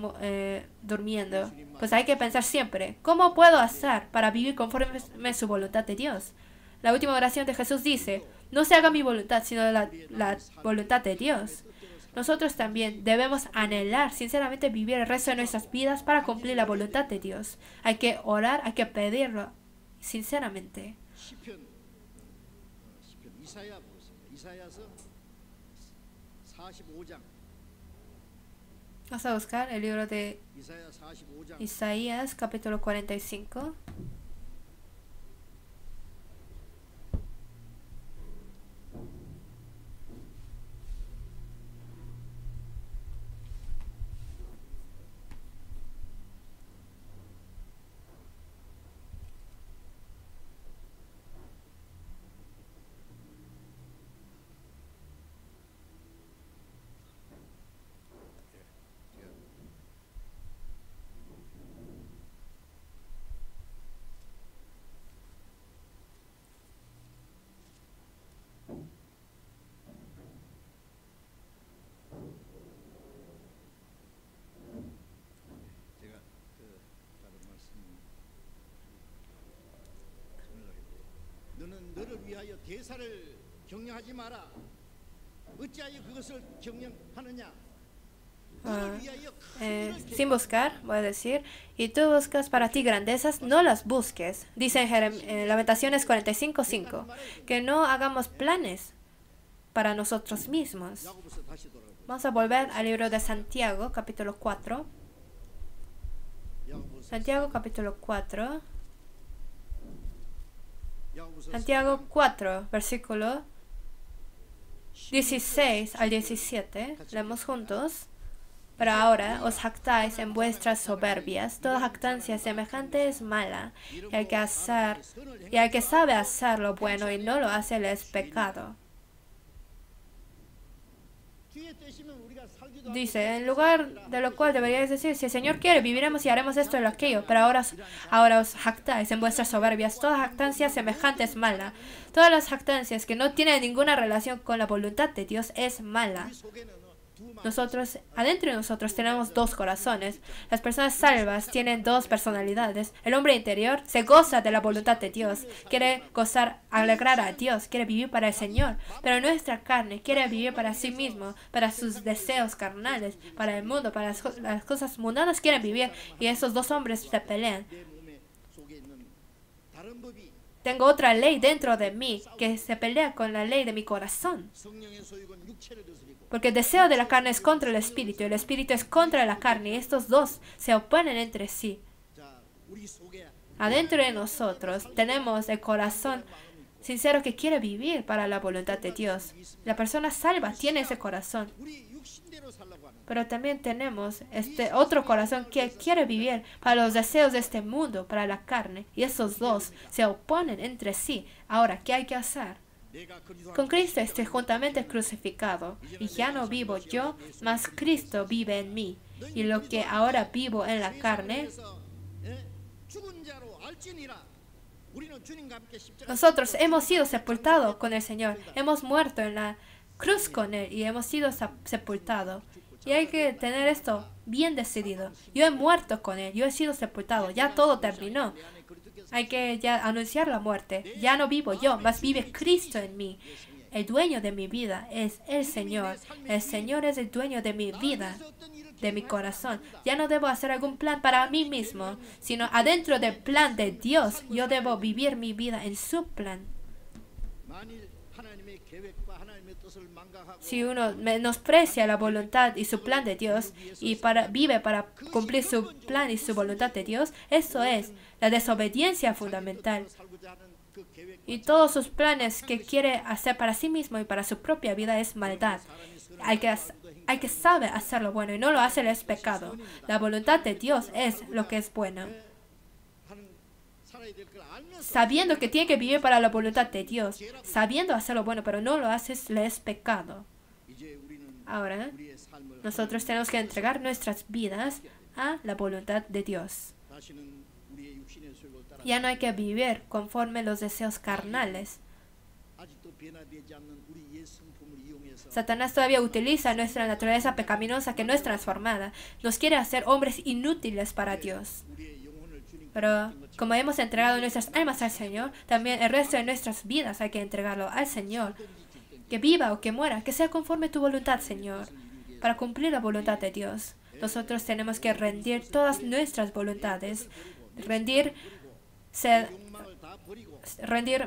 durmiendo, pues hay que pensar siempre, ¿cómo puedo hacer para vivir conforme a su voluntad de Dios? La última oración de Jesús dice, no se haga mi voluntad, sino la voluntad de Dios. Nosotros también debemos anhelar sinceramente vivir el resto de nuestras vidas para cumplir la voluntad de Dios. Hay que orar, hay que pedirlo sinceramente. Vamos a buscar el libro de Isaías, capítulo 45. Sin buscar, voy a decir, y tú buscas para ti grandezas, no las busques. Dice en Lamentaciones 45:5, que no hagamos planes para nosotros mismos. Vamos a volver al libro de Santiago, capítulo 4. Santiago, capítulo 4. Santiago 4, versículo 16 al 17. Leemos juntos. Pero ahora os jactáis en vuestras soberbias. Toda jactancia semejante es mala. Y el que sabe hacer lo bueno y no lo hace, le es pecado. Dice, en lugar de lo cual deberíais decir, si el Señor quiere, viviremos y haremos esto y lo aquello. Pero ahora os jactáis en vuestras soberbias. Toda jactancia semejante es mala. Todas las jactancias que no tienen ninguna relación con la voluntad de Dios es mala. Adentro de nosotros tenemos dos corazones. Las personas salvas tienen dos personalidades. El hombre interior se goza de la voluntad de Dios, quiere alegrar a Dios, quiere vivir para el Señor. Pero nuestra carne quiere vivir para sí mismo, para sus deseos carnales, para el mundo, para las cosas mundanas quieren vivir. Y esos dos hombres se pelean. Tengo otra ley dentro de mí que se pelea con la ley de mi corazón. Porque el deseo de la carne es contra el espíritu, y el espíritu es contra la carne, y estos dos se oponen entre sí. Adentro de nosotros tenemos el corazón sincero que quiere vivir para la voluntad de Dios. La persona salva tiene ese corazón. Pero también tenemos este otro corazón que quiere vivir para los deseos de este mundo, para la carne. Y esos dos se oponen entre sí. Ahora, ¿qué hay que hacer? Con Cristo estoy juntamente crucificado, y ya no vivo yo, mas Cristo vive en mí. Y lo que ahora vivo en la carne, nosotros hemos sido sepultados con el Señor, hemos muerto en la cruz con Él y hemos sido sepultados. Y hay que tener esto bien decidido. Yo he muerto con Él, yo he sido sepultado, ya todo terminó. Hay que ya anunciar la muerte. Ya no vivo yo, mas vive Cristo en mí. El dueño de mi vida es el Señor. El Señor es el dueño de mi vida, de mi corazón. Ya no debo hacer algún plan para mí mismo, sino adentro del plan de Dios. Yo debo vivir mi vida en su plan. Si uno menosprecia la voluntad y su plan de Dios y vive para cumplir su plan y su voluntad de Dios, eso es la desobediencia fundamental. Y todos sus planes que quiere hacer para sí mismo y para su propia vida es maldad. Hay que saber hacer lo bueno y no lo hace es pecado. La voluntad de Dios es lo que es bueno. Sabiendo que tiene que vivir para la voluntad de Dios, sabiendo hacer lo bueno, pero no lo haces, le es pecado. Ahora, nosotros tenemos que entregar nuestras vidas a la voluntad de Dios. Ya no hay que vivir conforme los deseos carnales. Satanás todavía utiliza nuestra naturaleza pecaminosa que no es transformada. Nos quiere hacer hombres inútiles para Dios. Pero como hemos entregado nuestras almas al Señor, también el resto de nuestras vidas hay que entregarlo al Señor. Que viva o que muera, que sea conforme tu voluntad, Señor. Para cumplir la voluntad de Dios, nosotros tenemos que rendir todas nuestras voluntades. Rendir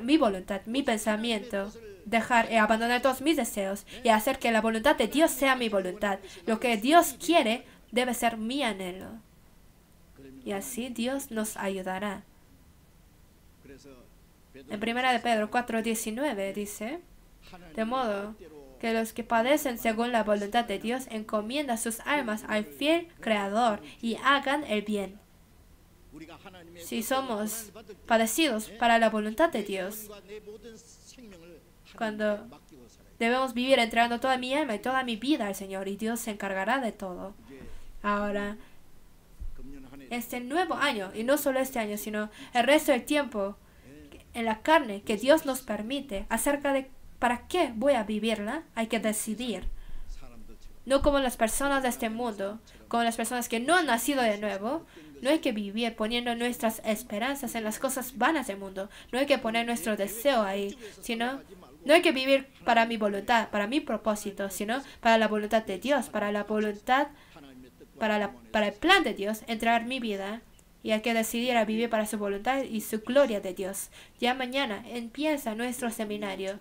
mi voluntad, mi pensamiento. Dejar y abandonar todos mis deseos y hacer que la voluntad de Dios sea mi voluntad. Lo que Dios quiere debe ser mi anhelo. Y así Dios nos ayudará. En 1 de Pedro 4:19 dice, de modo que los que padecen según la voluntad de Dios encomiendan sus almas al fiel Creador y hagan el bien. Si somos padecidos para la voluntad de Dios, cuando debemos vivir entregando toda mi alma y toda mi vida al Señor, y Dios se encargará de todo. Ahora, este nuevo año, y no solo este año, sino el resto del tiempo en la carne que Dios nos permite, acerca de para qué voy a vivirla, hay que decidir. No como las personas de este mundo, como las personas que no han nacido de nuevo. No hay que vivir poniendo nuestras esperanzas en las cosas vanas del mundo. No hay que poner nuestro deseo ahí, sino no hay que vivir para mi voluntad, para mi propósito, sino para la voluntad de Dios, para la voluntad, para el plan de Dios, entregar mi vida. Y hay que decidir a vivir para su voluntad y su gloria de Dios. Ya mañana empieza nuestro seminario.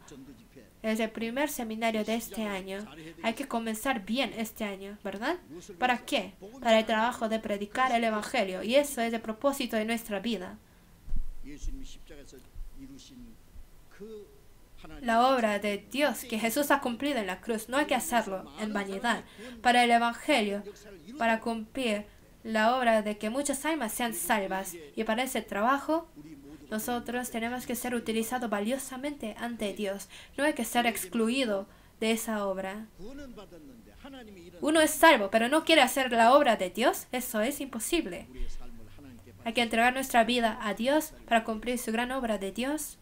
Es el primer seminario de este año. Hay que comenzar bien este año, ¿verdad? ¿Para qué? Para el trabajo de predicar el Evangelio. Y eso es el propósito de nuestra vida. la obra de Dios que Jesús ha cumplido en la cruz. No hay que hacerlo en vanidad. Para el Evangelio, para cumplir la obra de que muchas almas sean salvas. Y para ese trabajo, nosotros tenemos que ser utilizados valiosamente ante Dios. No hay que ser excluido de esa obra. Uno es salvo, pero no quiere hacer la obra de Dios. Eso es imposible. Hay que entregar nuestra vida a Dios para cumplir su gran obra de Dios.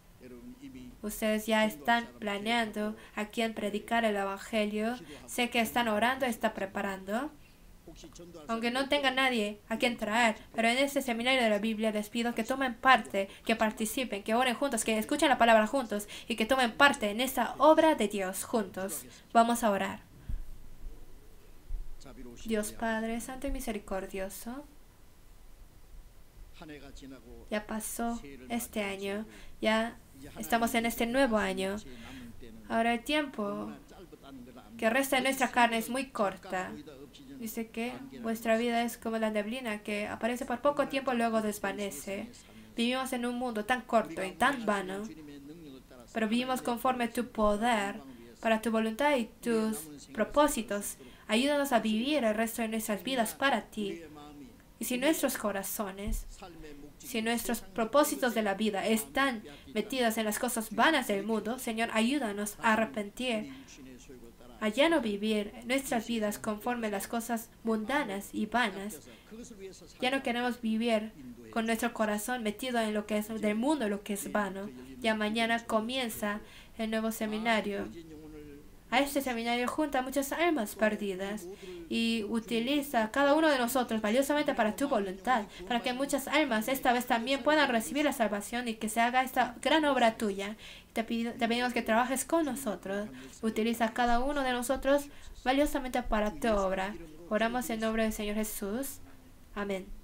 Ustedes ya están planeando a quién predicar el Evangelio. Sé que están orando, están preparando. Aunque no tenga nadie a quien traer, pero en este seminario de la Biblia les pido que tomen parte, que participen, que oren juntos, que escuchen la palabra juntos y que tomen parte en esta obra de Dios juntos. Vamos a orar. Dios Padre, Santo y Misericordioso, ya pasó este año, ya estamos en este nuevo año. Ahora el tiempo que resta en nuestra carne es muy corta. Dice que vuestra vida es como la neblina que aparece por poco tiempo y luego desvanece. Vivimos en un mundo tan corto y tan vano, pero vivimos conforme tu poder, para tu voluntad y tus propósitos. Ayúdanos a vivir el resto de nuestras vidas para ti. Y si nuestros corazones, si nuestros propósitos de la vida están metidos en las cosas vanas del mundo, Señor, ayúdanos a arrepentir, a ya no vivir nuestras vidas conforme las cosas mundanas y vanas. Ya no queremos vivir con nuestro corazón metido en lo que es del mundo, lo que es vano. Ya mañana comienza el nuevo seminario. A este seminario junta muchas almas perdidas y utiliza a cada uno de nosotros valiosamente para tu voluntad, para que muchas almas esta vez también puedan recibir la salvación y que se haga esta gran obra tuya. Te pedimos que trabajes con nosotros. Utiliza a cada uno de nosotros valiosamente para tu obra. Oramos en nombre del Señor Jesús. Amén.